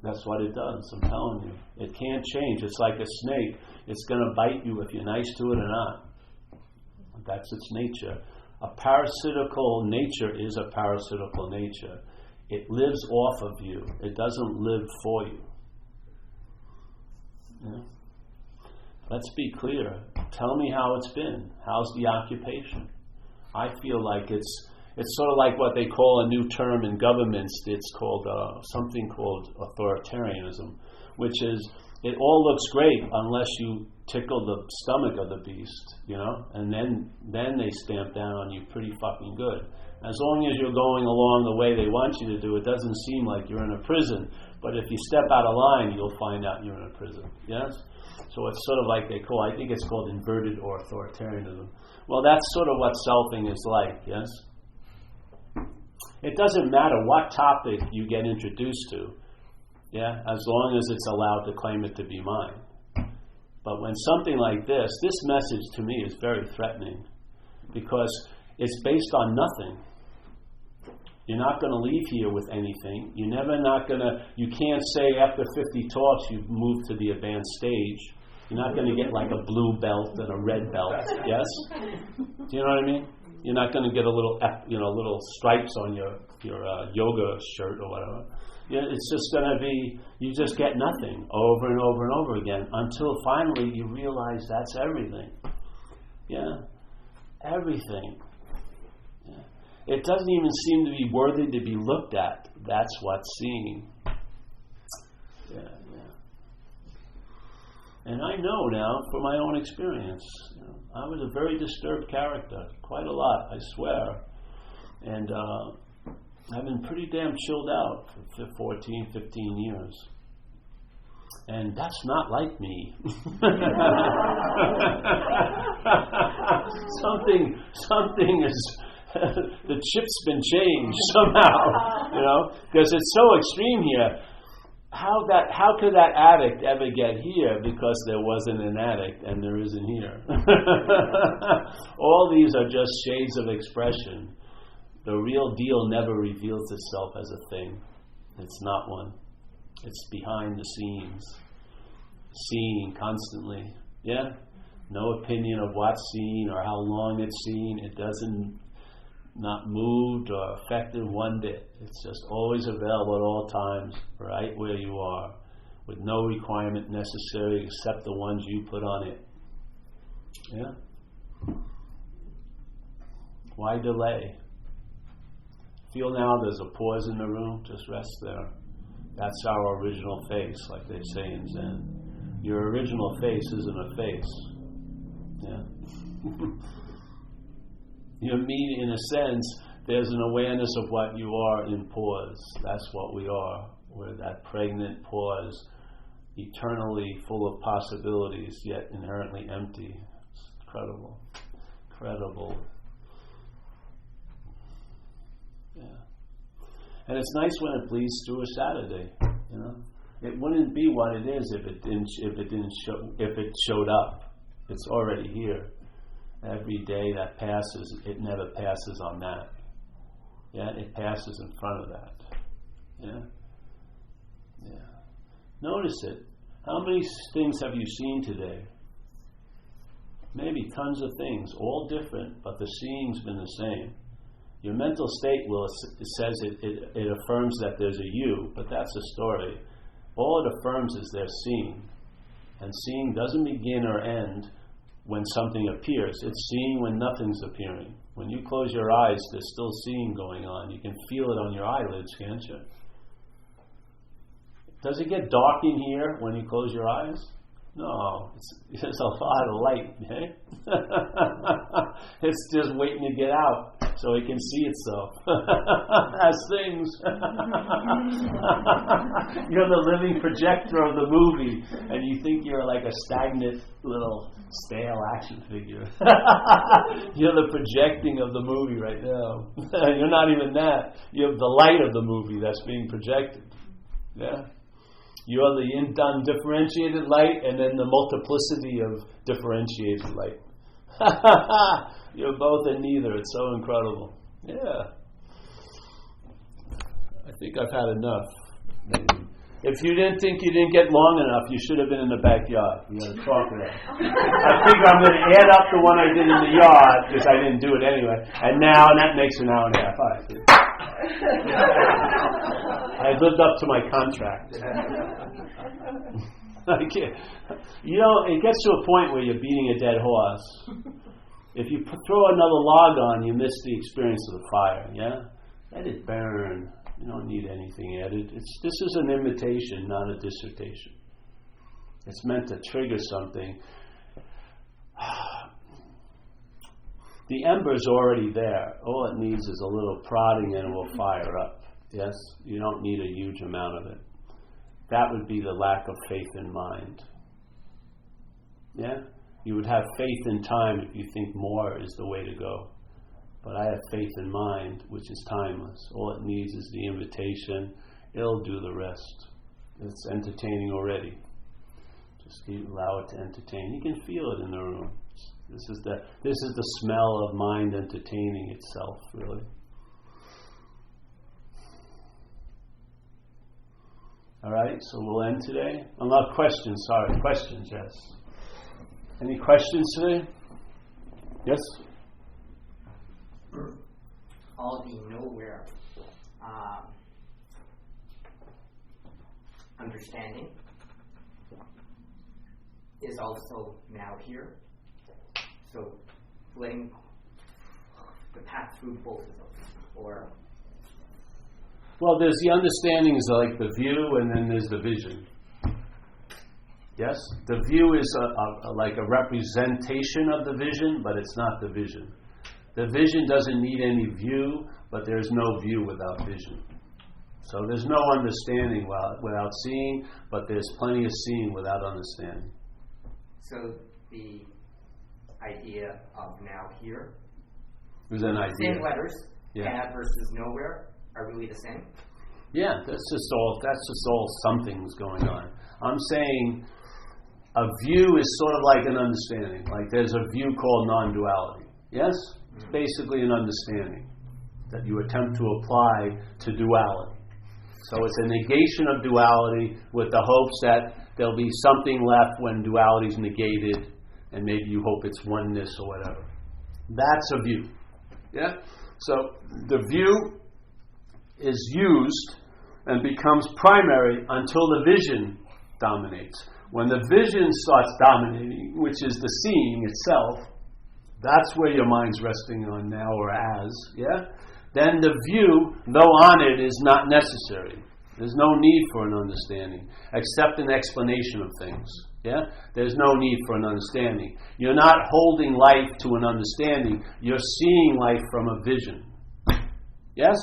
That's what it does, I'm telling you. It can't change. It's like a snake. It's going to bite you if you're nice to it or not. That's its nature. A parasitical nature is a parasitical nature. It lives off of you. It doesn't live for you. Yeah. Let's be clear. Tell me how it's been. How's the occupation? I feel like it's sort of like what they call a new term in governments. It's called something called authoritarianism, which is it all looks great unless you tickle the stomach of the beast, and then they stamp down on you pretty fucking good. As long as you're going along the way they want you to do, it doesn't seem like you're in a prison. But if you step out of line, you'll find out you're in a prison. Yes? So it's sort of like I think it's called inverted or authoritarianism. Well, that's sort of what selfing is like, yes? It doesn't matter what topic you get introduced to, yeah, as long as it's allowed to claim it to be mine. But when something like this message to me is very threatening because it's based on nothing. You're not going to leave here with anything. You can't say after 50 talks you've moved to the advanced stage. You're not going to get like a blue belt and a red belt, yes? Do you know what I mean? You're not going to get a little, little stripes on your yoga shirt or whatever. It's just going to be, you just get nothing over and over and over again until finally you realize that's everything. Yeah, everything. Yeah. It doesn't even seem to be worthy to be looked at. That's what's seeing. Yeah. And I know now, from my own experience, I was a very disturbed character, quite a lot, I swear. And I've been pretty damn chilled out for 14, 15 years. And that's not like me. Something is, the chip's been changed somehow, because it's so extreme here. How could that addict ever get here because there wasn't an addict and there isn't here? All these are just shades of expression. The real deal never reveals itself as a thing. It's not one. It's behind the scenes. Seeing constantly. Yeah? No opinion of what's seen or how long it's seen. It doesn't not moved or affected one bit. It's just always available at all times, right where you are, with no requirement necessary except the ones you put on it. Yeah? Why delay? Feel now there's a pause in the room, just rest there. That's our original face, like they say in Zen. Your original face isn't a face. Yeah? You mean, in a sense, there's an awareness of what you are in pause. That's what we are. We're that pregnant pause, eternally full of possibilities, yet inherently empty. It's incredible. Incredible. Yeah. And it's nice when it bleeds through a Saturday, It wouldn't be what it is if it showed up. It's already here. Every day that passes, it never passes on that. Yeah, it passes in front of that. Yeah. Notice it. How many things have you seen today? Maybe tons of things, all different, but the seeing's been the same. Your mental state says it affirms that there's a you, but that's a story. All it affirms is there's seeing. And seeing doesn't begin or end when something appears. It's seeing when nothing's appearing. When you close your eyes, there's still seeing going on. You can feel it on your eyelids, can't you? Does it get dark in here when you close your eyes? No, it's a lot of light, eh? It's just waiting to get out so it can see itself as things. You're the living projector of the movie, and you think you're like a stagnant little stale action figure. You're the projecting of the movie right now. You're not even that. You're the light of the movie that's being projected. Yeah? You're the undifferentiated light and then the multiplicity of differentiated light. You're both and neither. It's so incredible. Yeah. I think I've had enough. Maybe. If you didn't think you didn't get long enough, you should have been in the backyard. You got to talk to them. I think I'm going to add up the one I did in the yard because I didn't do it anyway. And that makes an hour and a half. All right. I lived up to my contract. I can't. It gets to a point where you're beating a dead horse. If you throw another log on, you miss the experience of the fire. Yeah, let it burn. You don't need anything added. This is an invitation, not a dissertation. It's meant to trigger something. The ember's already there. All it needs is a little prodding and it will fire up. Yes? You don't need a huge amount of it. That would be the lack of faith in mind. Yeah? You would have faith in time if you think more is the way to go. But I have faith in mind, which is timeless. All it needs is the invitation. It'll do the rest. It's entertaining already. Just allow it to entertain. You can feel it in the room. This is the smell of mind entertaining itself, really. All right, so we'll end today. Unless questions, sorry. Questions, yes. Any questions today? Yes? All the nowhere understanding is also now here. So letting the path through both of those, or well, there's the understanding is like the view, and then there's the vision. Yes, the view is like a representation of the vision, but it's not the vision. The vision doesn't need any view, but there's no view without vision. So there's no understanding without seeing, but there's plenty of seeing without understanding. So the idea of now here, There's an idea. same letters, Yeah. have versus nowhere, are really the same? Yeah, that's just all something's going on. I'm saying a view is sort of like an understanding. Like there's a view called non-duality. Yes? It's basically an understanding that you attempt to apply to duality. So it's a negation of duality with the hopes that there'll be something left when duality is negated, and maybe you hope it's oneness or whatever. That's a view. Yeah? So the view is used and becomes primary until the vision dominates. When the vision starts dominating, which is the seeing itself, that's where your mind's resting on now or as, yeah? Then the view, though on it, is not necessary. There's no need for an understanding, except an explanation of things, yeah? There's no need for an understanding. You're not holding life to an understanding. You're seeing life from a vision. Yes?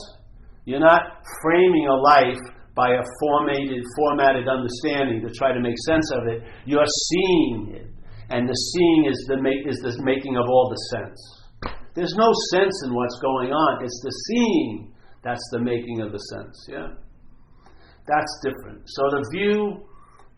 You're not framing a life by a formatted understanding to try to make sense of it. You're seeing it. And the seeing is the making of all the sense. There's no sense in what's going on. It's the seeing that's the making of the sense. Yeah? That's different. So the view,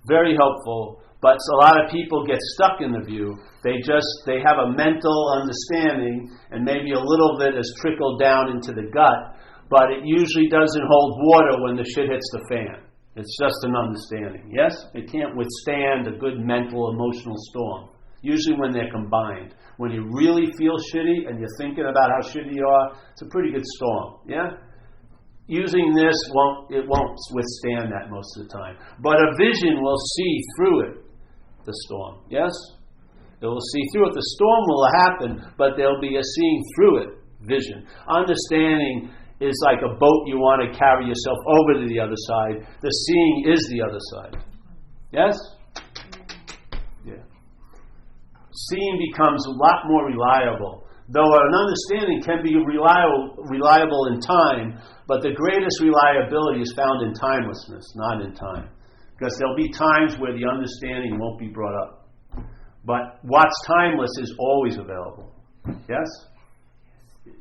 very helpful, but a lot of people get stuck in the view. They have a mental understanding, and maybe a little bit is trickled down into the gut, but it usually doesn't hold water when the shit hits the fan. It's just an understanding. Yes? It can't withstand a good mental, emotional storm. Usually when they're combined. When you really feel shitty and you're thinking about how shitty you are, it's a pretty good storm. Yeah? Using this won't withstand that most of the time. But a vision will see through it, the storm. Yes? It will see through it. The storm will happen, but there'll be a seeing through it vision. Understanding is like a boat you want to carry yourself over to the other side. The seeing is the other side. Yes? Yeah. Seeing becomes a lot more reliable. Though an understanding can be reliable in time, but the greatest reliability is found in timelessness, not in time. Because there'll be times where the understanding won't be brought up. But what's timeless is always available. Yes?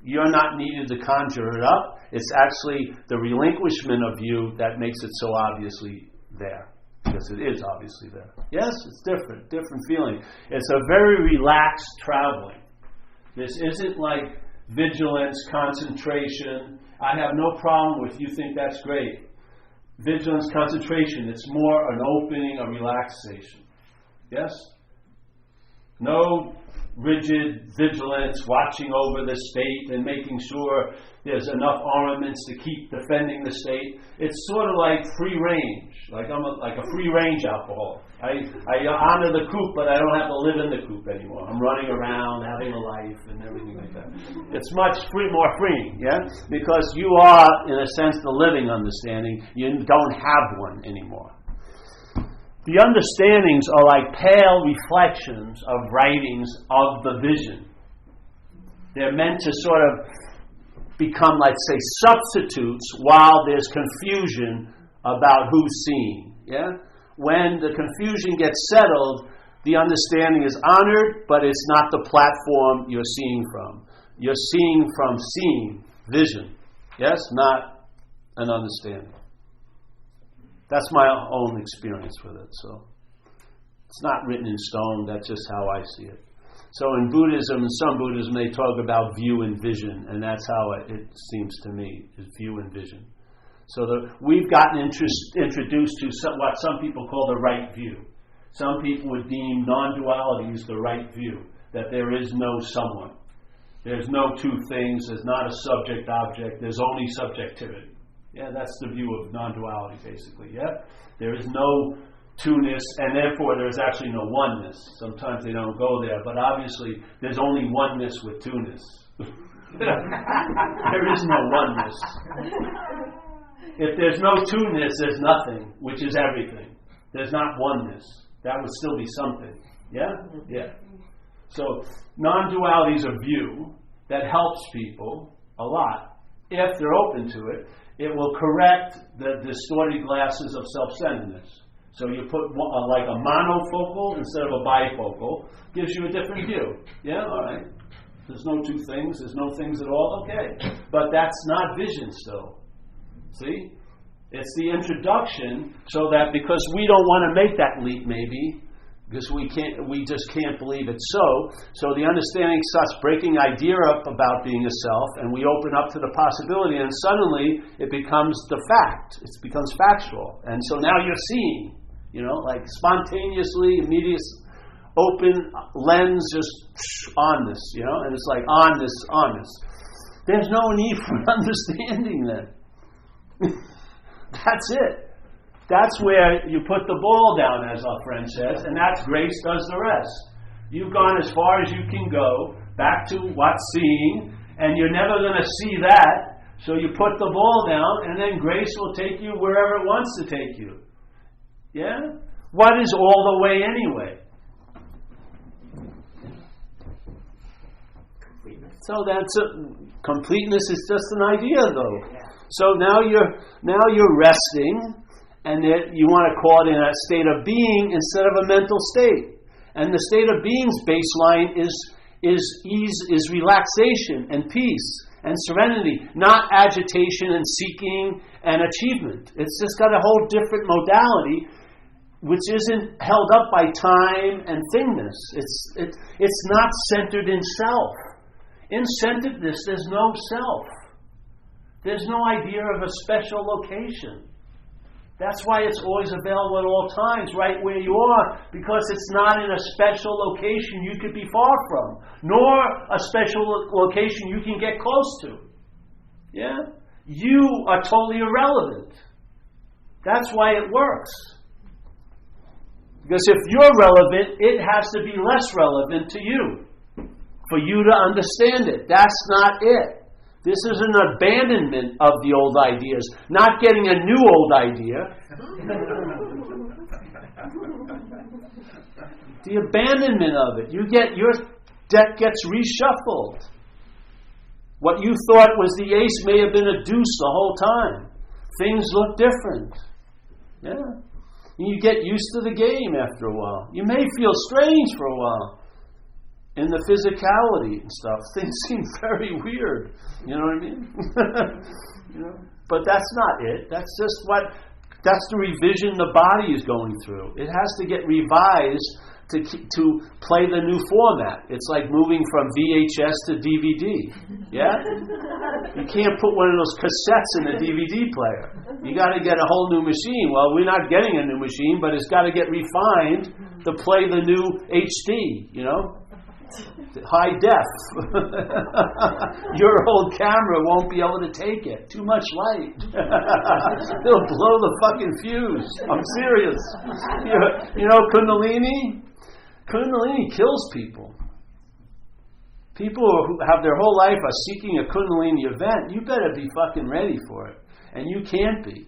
You're not needed to conjure it up. It's actually the relinquishment of you that makes it so obviously there. Because it is obviously there. Yes, it's different feeling. It's a very relaxed traveling. This isn't like vigilance, concentration. I have no problem with you think that's great. Vigilance, concentration, it's more an opening, a relaxation. Yes? No rigid vigilance, watching over the state and making sure there's enough armaments to keep defending the state. It's sort of like free range, like I'm like a free range alcoholic. I honor the coop, but I don't have to live in the coop anymore. I'm running around, having a life, and everything like that. It's much more freeing, yeah? Because you are, in a sense, the living understanding. You don't have one anymore. The understandings are like pale reflections of writings of the vision. They're meant to sort of become, let's say, substitutes while there's confusion about who's seeing. Yeah? When the confusion gets settled, the understanding is honored, but it's not the platform you're seeing from. You're seeing from seeing, vision. Yes? Not an understanding. That's my own experience with it. So it's not written in stone. That's just how I see it. So in Buddhism, in some Buddhism, they talk about view and vision, and that's how it seems to me, is view and vision. So we've gotten introduced to what some people call the right view. Some people would deem non-duality is the right view, that there is no someone. There's no two things, there's not a subject-object, there's only subjectivity. Yeah, that's the view of non-duality, basically, yeah? There is no two-ness, and therefore there's actually no oneness. Sometimes they don't go there, but obviously there's only oneness with two-ness. There is no oneness. If there's no two-ness, there's nothing, which is everything. There's not oneness. That would still be something. Yeah? Yeah. So, non-duality is a view that helps people a lot. If they're open to it, it will correct the distorted glasses of self-centeredness. So you put like a monofocal instead of a bifocal, gives you a different view. Yeah? All right. There's no two things. There's no things at all. Okay. But that's not vision still. See? It's the introduction so that because we don't want to make that leap maybe, because we just can't believe it's so the understanding starts breaking idea up about being a self, and we open up to the possibility, and suddenly it becomes the fact. It becomes factual. And so now you're seeing, like spontaneously, immediate, open lens, just on this, and it's like on this. There's no need for understanding then. That's it. That's where you put the ball down, as our friend says, and that's grace does the rest. You've gone as far as you can go, back to what's seeing, and you're never going to see that, so you put the ball down, and then grace will take you wherever it wants to take you. Yeah? What is all the way anyway? Completeness. So that's completeness is just an idea, though. So now you're resting, and that you want to call it in a state of being instead of a mental state. And the state of being's baseline is ease, is relaxation and peace and serenity, not agitation and seeking and achievement. It's just got a whole different modality, which isn't held up by time and thingness. It's not centered in self. In centeredness, there's no self. There's no idea of a special location. That's why it's always available at all times, right where you are, because it's not in a special location you could be far from, nor a special location you can get close to. Yeah? You are totally irrelevant. That's why it works. Because if you're relevant, it has to be less relevant to you for you to understand it. That's not it. This is an abandonment of the old ideas, not getting a new old idea. The abandonment of it. Your deck gets reshuffled. What you thought was the ace may have been a deuce the whole time. Things look different. Yeah. And you get used to the game after a while. You may feel strange for a while. In the physicality and stuff, things seem very weird. You know what I mean? But that's not it. That's the revision the body is going through. It has to get revised to play the new format. It's like moving from VHS to DVD. Yeah? You can't put one of those cassettes in a DVD player. You got to get a whole new machine. Well, we're not getting a new machine, but it's got to get refined to play the new HD, high def. Your old camera won't be able to take it. Too much light. It'll blow the fucking fuse. I'm serious. Kundalini? Kundalini kills people. People who have their whole life are seeking a Kundalini event. You better be fucking ready for it. And you can't be.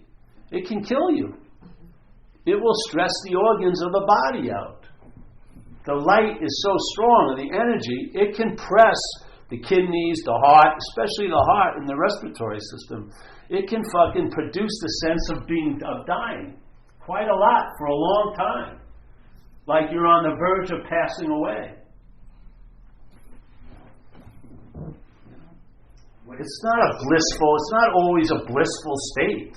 It can kill you. It will stress the organs of the body out. The light is so strong, and the energy, it can press the kidneys, the heart, especially the heart and the respiratory system. It can fucking produce the sense of dying quite a lot for a long time. Like you're on the verge of passing away. It's not always a blissful state.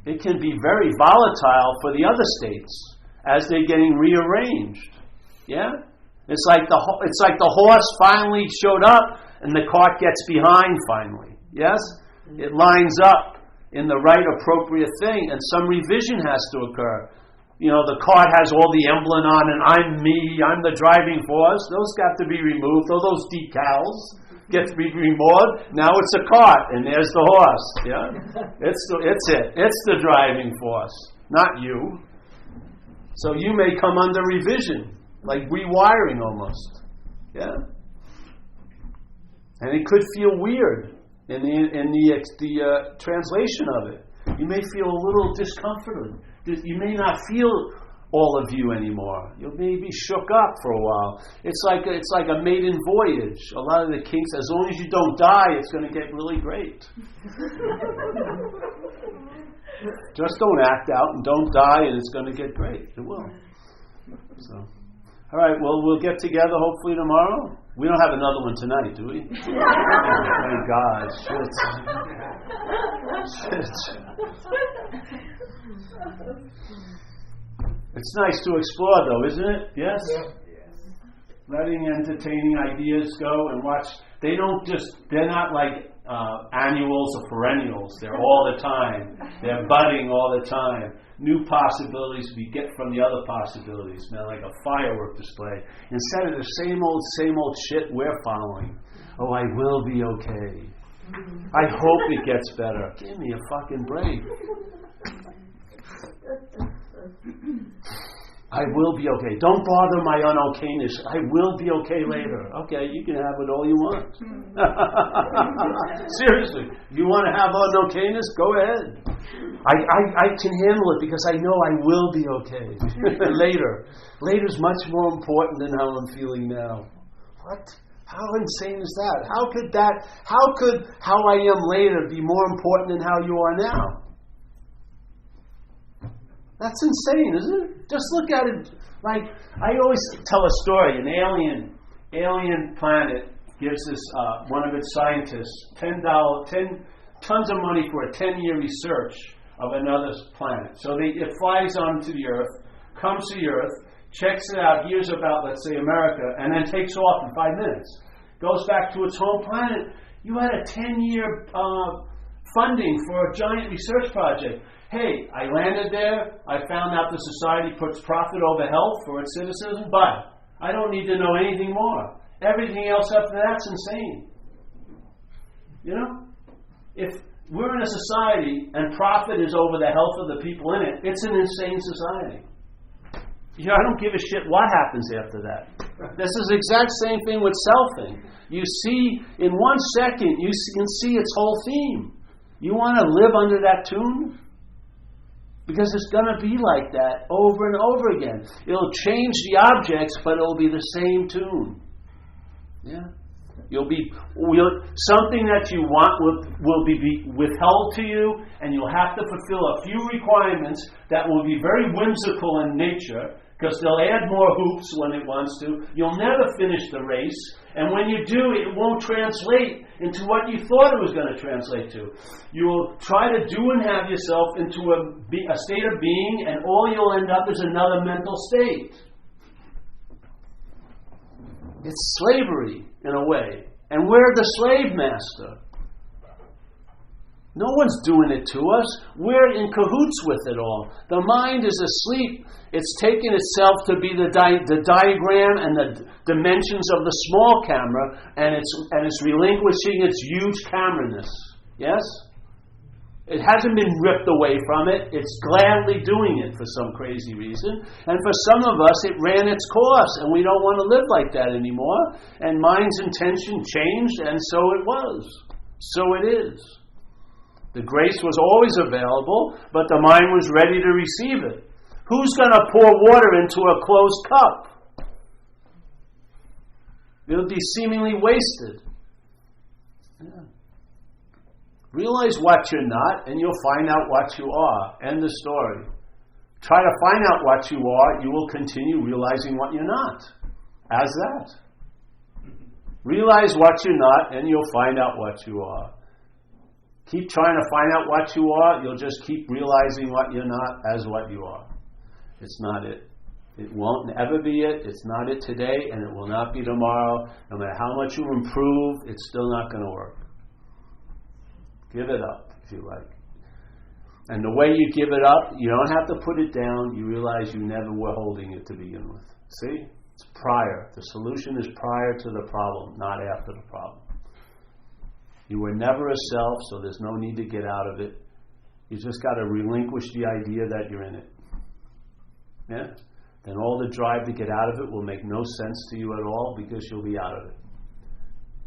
It can be very volatile for the other states as they're getting rearranged. Yeah? It's like the horse finally showed up and the cart gets behind finally. Yes? It lines up in the right appropriate thing, and some revision has to occur. You know, the card has all the emblem on, and I'm the driving force. Those got to be removed. All those decals get to be removed. Now it's a cart, and there's the horse. Yeah, it's the driving force, not you. So you may come under revision, like rewiring almost. Yeah, and it could feel weird in the translation of it. You may feel a little discomforted. You may not feel all of you anymore. You may be shook up for a while. It's like a maiden voyage. A lot of the kinks, as long as you don't die, it's going to get really great. Just don't act out and don't die, and it's going to get great. It will. So, all right. Well, we'll get together hopefully tomorrow. We don't have another one tonight, do we? Thank God. Shit. It's nice to explore, though, isn't it? Yes? Letting entertaining ideas go and watch. They're not like annuals or perennials. They're all the time. They're budding all the time. New possibilities we get from the other possibilities. Man, like a firework display. Instead of the same old shit we're following. Oh, I will be okay. I hope it gets better. Give me a fucking break. I will be okay. Don't bother my unokayness. I will be okay later. Okay, you can have it all you want. Seriously, you want to have unokayness? Go ahead. I can handle it because I know I will be okay later. Later's much more important than how I'm feeling now. What? How insane is that? How could how I am later be more important than how you are now? That's insane, isn't it? Just look at it. Like, I always tell a story. An alien planet gives this one of its scientists $10 tons of money for a 10-year research of another planet. So it flies onto the Earth, comes to the Earth, checks it out, hears about, let's say, America, and then takes off in 5 minutes. Goes back to its home planet. You had a 10-year funding for a giant research project. Hey, I landed there, I found out the society puts profit over health for its citizens, but I don't need to know anything more. Everything else after that's insane. You know? If we're in a society and profit is over the health of the people in it, it's an insane society. You know, I don't give a shit what happens after that. This is the exact same thing with selfing. You see, in 1 second, you can see its whole theme. You want to live under that tune? Because it's going to be like that over and over again. It'll change the objects, but it'll be the same tune. Yeah, something that you want will be withheld to you, and you'll have to fulfill a few requirements that will be very whimsical in nature, because they'll add more hoops when it wants to. You'll never finish the race, and when you do, it won't translate into what you thought it was going to translate to. You'll try to do and have yourself into a state of being, and all you'll end up is another mental state. It's slavery, in a way. And we're the slave master. No one's doing it to us. We're in cahoots with it all. The mind is asleep. It's taken itself to be the diagram and the dimensions of the small camera, and it's relinquishing its huge camera-ness. Yes? It hasn't been ripped away from it. It's gladly doing it for some crazy reason. And for some of us, it ran its course, and we don't want to live like that anymore. And mind's intention changed, and so it was. So it is. The grace was always available, but the mind was ready to receive it. Who's going to pour water into a closed cup? It'll be seemingly wasted. Yeah. Realize what you're not, and you'll find out what you are. End of story. Try to find out what you are, you will continue realizing what you're not. As that. Realize what you're not, and you'll find out what you are. Keep trying to find out what you are, you'll just keep realizing what you're not as what you are. It's not it. It won't ever be it. It's not it today, and it will not be tomorrow. No matter how much you improve, it's still not going to work. Give it up, if you like. And the way you give it up, you don't have to put it down. You realize you never were holding it to begin with. See? It's prior. The solution is prior to the problem, not after the problem. You were never a self, so there's no need to get out of it. You just got to relinquish the idea that you're in it. Yeah? Then all the drive to get out of it will make no sense to you at all because you'll be out of it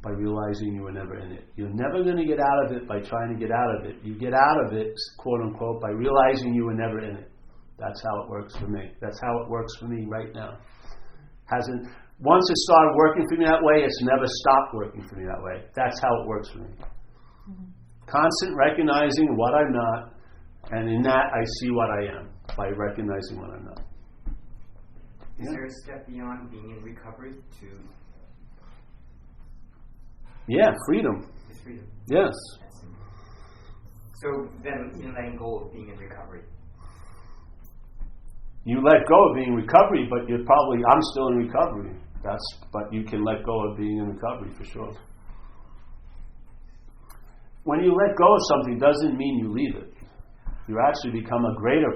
by realizing you were never in it. You're never going to get out of it by trying to get out of it. You get out of it, quote unquote, by realizing you were never in it. That's how it works for me. That's how it works for me right now. Once it started working for me that way, it's never stopped working for me that way. That's how it works for me. Constant recognizing what I'm not, and in that I see what I am by recognizing what I'm not. Is there a step beyond being in recovery to? Yeah, freedom. It's freedom. Yes. So then, letting go of being in recovery. You let go of being in recovery, but I'm still in recovery. But you can let go of being in recovery for sure. When you let go of something, doesn't mean you leave it. You actually become a greater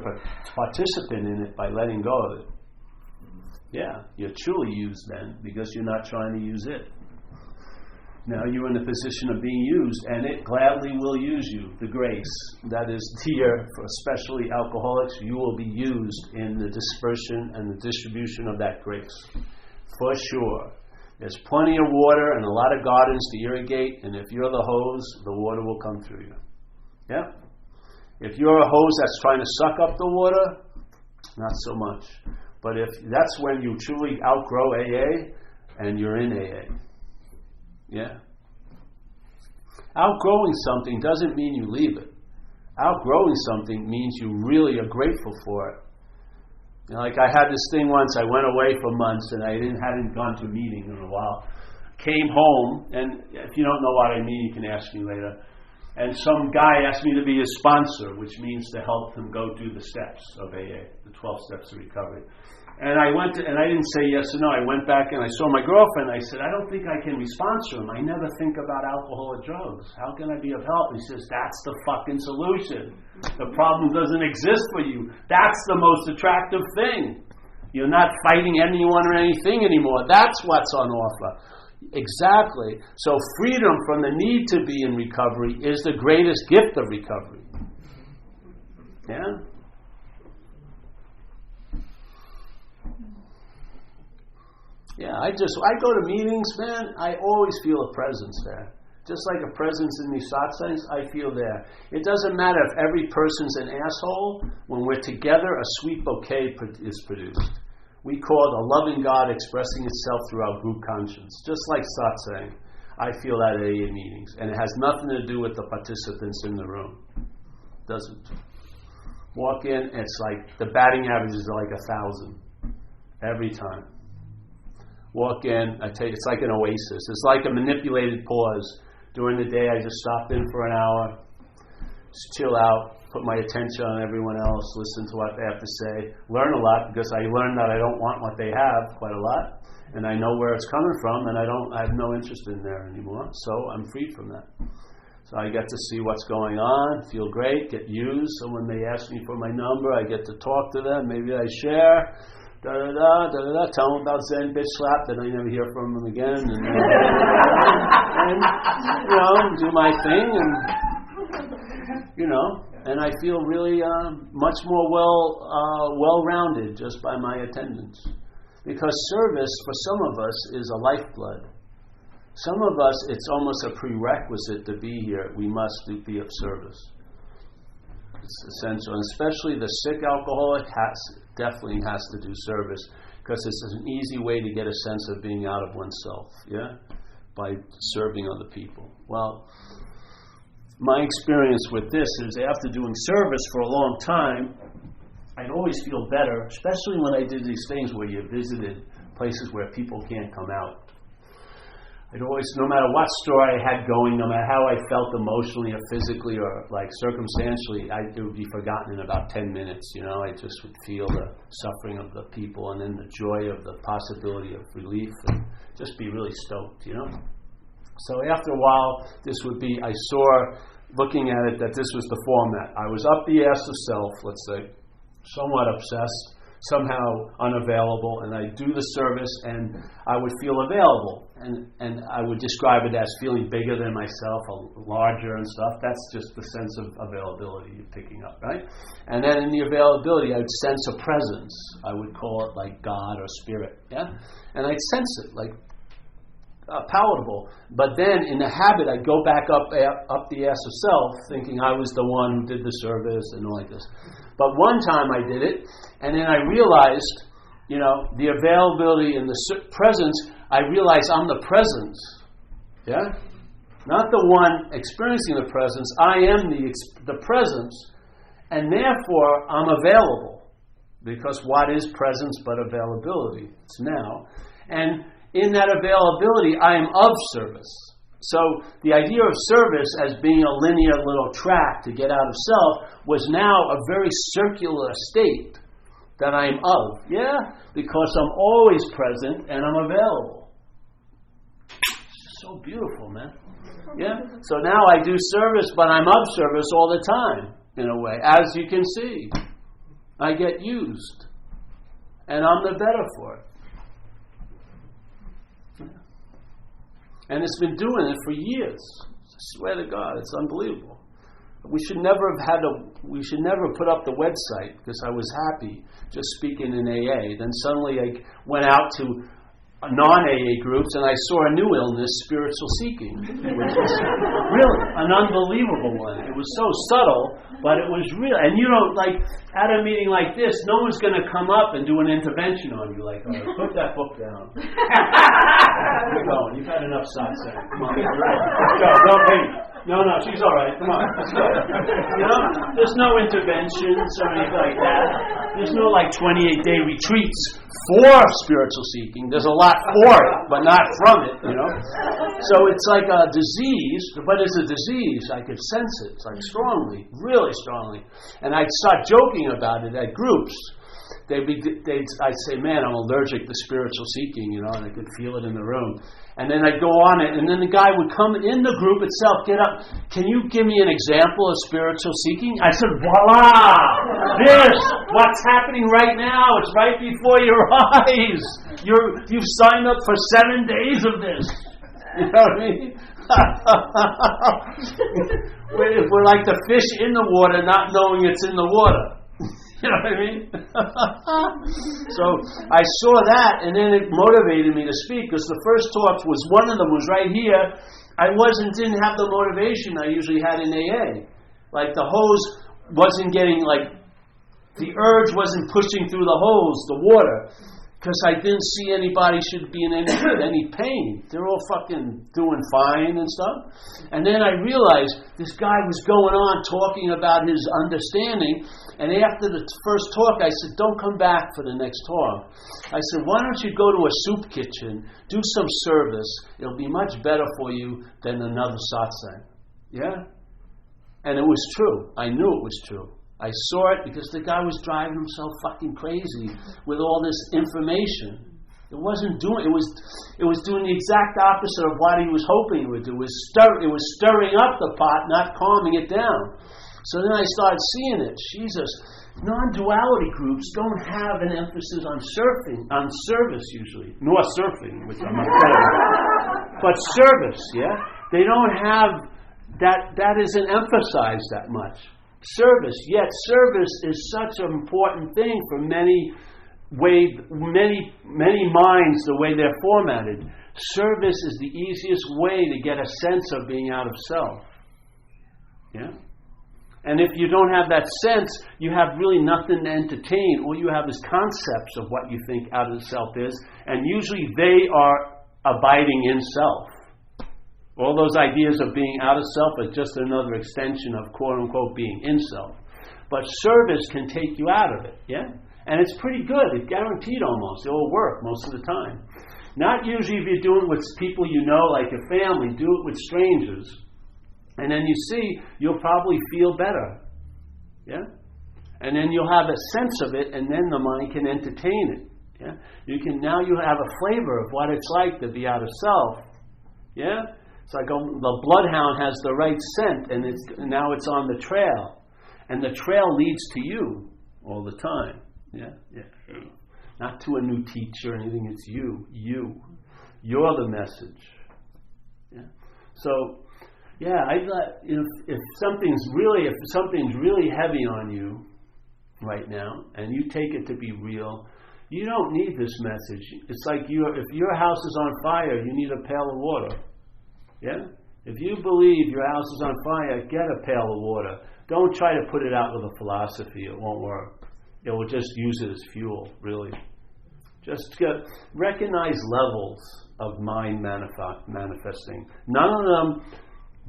participant in it by letting go of it. Yeah, you're truly used then because you're not trying to use it. Now you're in a position of being used, and it gladly will use you. The grace that is dear for especially alcoholics, you will be used in the dispersion and the distribution of that grace. For sure. There's plenty of water and a lot of gardens to irrigate, and if you're the hose, the water will come through you. Yeah? If you're a hose that's trying to suck up the water, not so much. But if that's when you truly outgrow AA and you're in AA. Yeah. Outgrowing something doesn't mean you leave it. Outgrowing something means you really are grateful for it. Like I had this thing once, I went away for months and I hadn't gone to a meeting in a while. Came home, and if you don't know what I mean, you can ask me later. And some guy asked me to be his sponsor, which means to help him go through the steps of AA, the 12 steps of recovery. And I didn't say yes or no. I went back and I saw my girlfriend. I said, I don't think I can sponsor him. I never think about alcohol or drugs. How can I be of help? He says, that's the fucking solution. The problem doesn't exist for you. That's the most attractive thing. You're not fighting anyone or anything anymore. That's what's on offer. Exactly. So freedom from the need to be in recovery is the greatest gift of recovery. Yeah? Yeah, I go to meetings, man, I always feel a presence there. Just like a presence in these satsangs, I feel there. It doesn't matter if every person's an asshole. When we're together, a sweet bouquet is produced. We call it a loving God expressing itself through our group conscience. Just like satsang, I feel that at AA meetings. And it has nothing to do with the participants in the room. Doesn't. Walk in, it's like, the batting average is like 1,000. Every time. Walk in, I tell you, it's like an oasis. It's like a manipulated pause. During the day, I just stop in for an hour, just chill out, put my attention on everyone else, listen to what they have to say, learn a lot, because I learned that I don't want what they have quite a lot, and I know where it's coming from, and I have no interest in there anymore, so I'm free from that. So I get to see what's going on, feel great, get used. So when they ask me for my number, I get to talk to them, maybe I share. Tell them about Zen bitch slap, then I never hear from them again, and do my thing, and I feel really much more well-rounded just by my attendance, because service for some of us is a lifeblood. Some of us, it's almost a prerequisite to be here. We must be of service. It's essential, and especially the sick alcoholic definitely has to do service, because it's an easy way to get a sense of being out of oneself, by serving other people. Well, my experience with this is after doing service for a long time, I'd always feel better, especially when I did these things where you visited places where people can't come out. I'd always, no matter what story I had going, no matter how I felt emotionally or physically or like circumstantially, it would be forgotten in about 10 minutes. I just would feel the suffering of the people and then the joy of the possibility of relief and just be really stoked, So after a while, this would be, I saw looking at it, that this was the format. I was up the ass of self, let's say, somewhat obsessed, somehow unavailable, and I'd do the service and I would feel available. And I would describe it as feeling bigger than myself, larger and stuff. That's just the sense of availability you're picking up, right? And then in the availability, I'd sense a presence. I would call it like God or spirit, yeah? And I'd sense it, like palatable. But then in the habit, I'd go back up the ass of self, thinking I was the one who did the service and all like this. But one time I did it, and then I realized, the availability and the presence, I realized I'm the presence, yeah? Not the one experiencing the presence. I am the presence, and therefore I'm available, because what is presence but availability? It's now. And in that availability, I am of service. So the idea of service as being a linear little track to get out of self was now a very circular state that I am of. Yeah? Because I'm always present and I'm available. It's so beautiful, man. Yeah? So now I do service, but I'm of service all the time, in a way. As you can see, I get used. And I'm the better for it. And it's been doing it for years. I swear to God, it's unbelievable. We should never put up the website because I was happy just speaking in AA. Then suddenly I went out to non-AA groups and I saw a new illness, spiritual seeking, which was really an unbelievable one. It was so subtle, but it was real. And at a meeting like this, no one's going to come up and do an intervention on you, like, all right, put that book down. You're going. You've had enough satsang. Come on. Let's go. Don't hate. No, she's all right. Come on, let's go. There's no interventions or anything like that. There's no 28-day retreats for spiritual seeking. There's a lot for it, but not from it, So it's like a disease, but it's a disease. I could sense it, strongly, really strongly. And I'd start joking about it at groups. I'd say, man, I'm allergic to spiritual seeking, and I could feel it in the room. And then I'd go on it, and then the guy would come in the group itself, get up, can you give me an example of spiritual seeking? I said, voila! This, what's happening right now, it's right before your eyes. You've signed up for 7 days of this. You know what I mean? We're like the fish in the water, not knowing it's in the water. You know what I mean? So I saw that, and then it motivated me to speak, because the first talk one of them was right here. I didn't have the motivation I usually had in AA. Like the hose wasn't getting, the urge wasn't pushing through the hose, the water, because I didn't see anybody should be in any pain. They're all fucking doing fine and stuff. And then I realized this guy was going on talking about his understanding. And after the first talk, I said, don't come back for the next talk. I said, why don't you go to a soup kitchen, do some service. It'll be much better for you than another satsang. Yeah? And it was true. I knew it was true. I saw it because the guy was driving himself fucking crazy with all this information. It wasn't doing. It was doing the exact opposite of what he was hoping it would do. It was stirring up the pot, not calming it down. So then I started seeing it. Jesus, non-duality groups don't have an emphasis on service usually, nor surfing, which I'm not saying, but service. Yeah, they don't have that. That isn't emphasized that much. Service, yet service is such an important thing for many minds, the way they're formatted. Service is the easiest way to get a sense of being out of self. Yeah? And if you don't have that sense, you have really nothing to entertain. All you have is concepts of what you think out of self is, and usually they are abiding in self. All those ideas of being out of self are just another extension of quote-unquote being in self. But service can take you out of it, yeah? And it's pretty good. It's guaranteed almost. It will work most of the time. Not usually if you're doing it with people you know, like your family. Do it with strangers. And then you see, you'll probably feel better, yeah? And then you'll have a sense of it, and then the mind can entertain it, yeah? Now you have a flavor of what it's like to be out of self, yeah? It's like the bloodhound has the right scent, and now it's on the trail, and the trail leads to you all the time. Yeah. Not to a new teacher or anything. It's you. You're the message. Yeah. So, yeah, I thought if something's really heavy on you right now, and you take it to be real, you don't need this message. It's like if your house is on fire, you need a pail of water. Yeah? If you believe your house is on fire, get a pail of water. Don't try to put it out with a philosophy. It won't work. It will just use it as fuel, really. Just recognize levels of mind manifesting. None of them,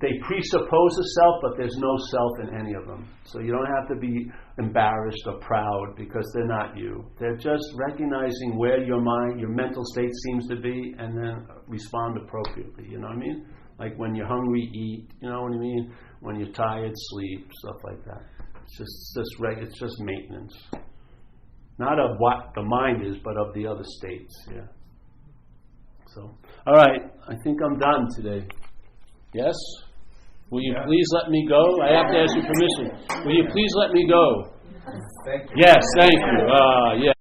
they presuppose a self, but there's no self in any of them. So you don't have to be embarrassed or proud because they're not you. They're just recognizing where your mental state seems to be, and then respond appropriately. You know what I mean? Like when you're hungry, eat. You know what I mean? When you're tired, sleep. Stuff like that. It's just maintenance. Not of what the mind is, but of the other states. Yeah. So, all right. I think I'm done today. Yes? Will you please let me go? I have to ask your permission. Will you please let me go? Thank you. Yes, thank you. Yeah.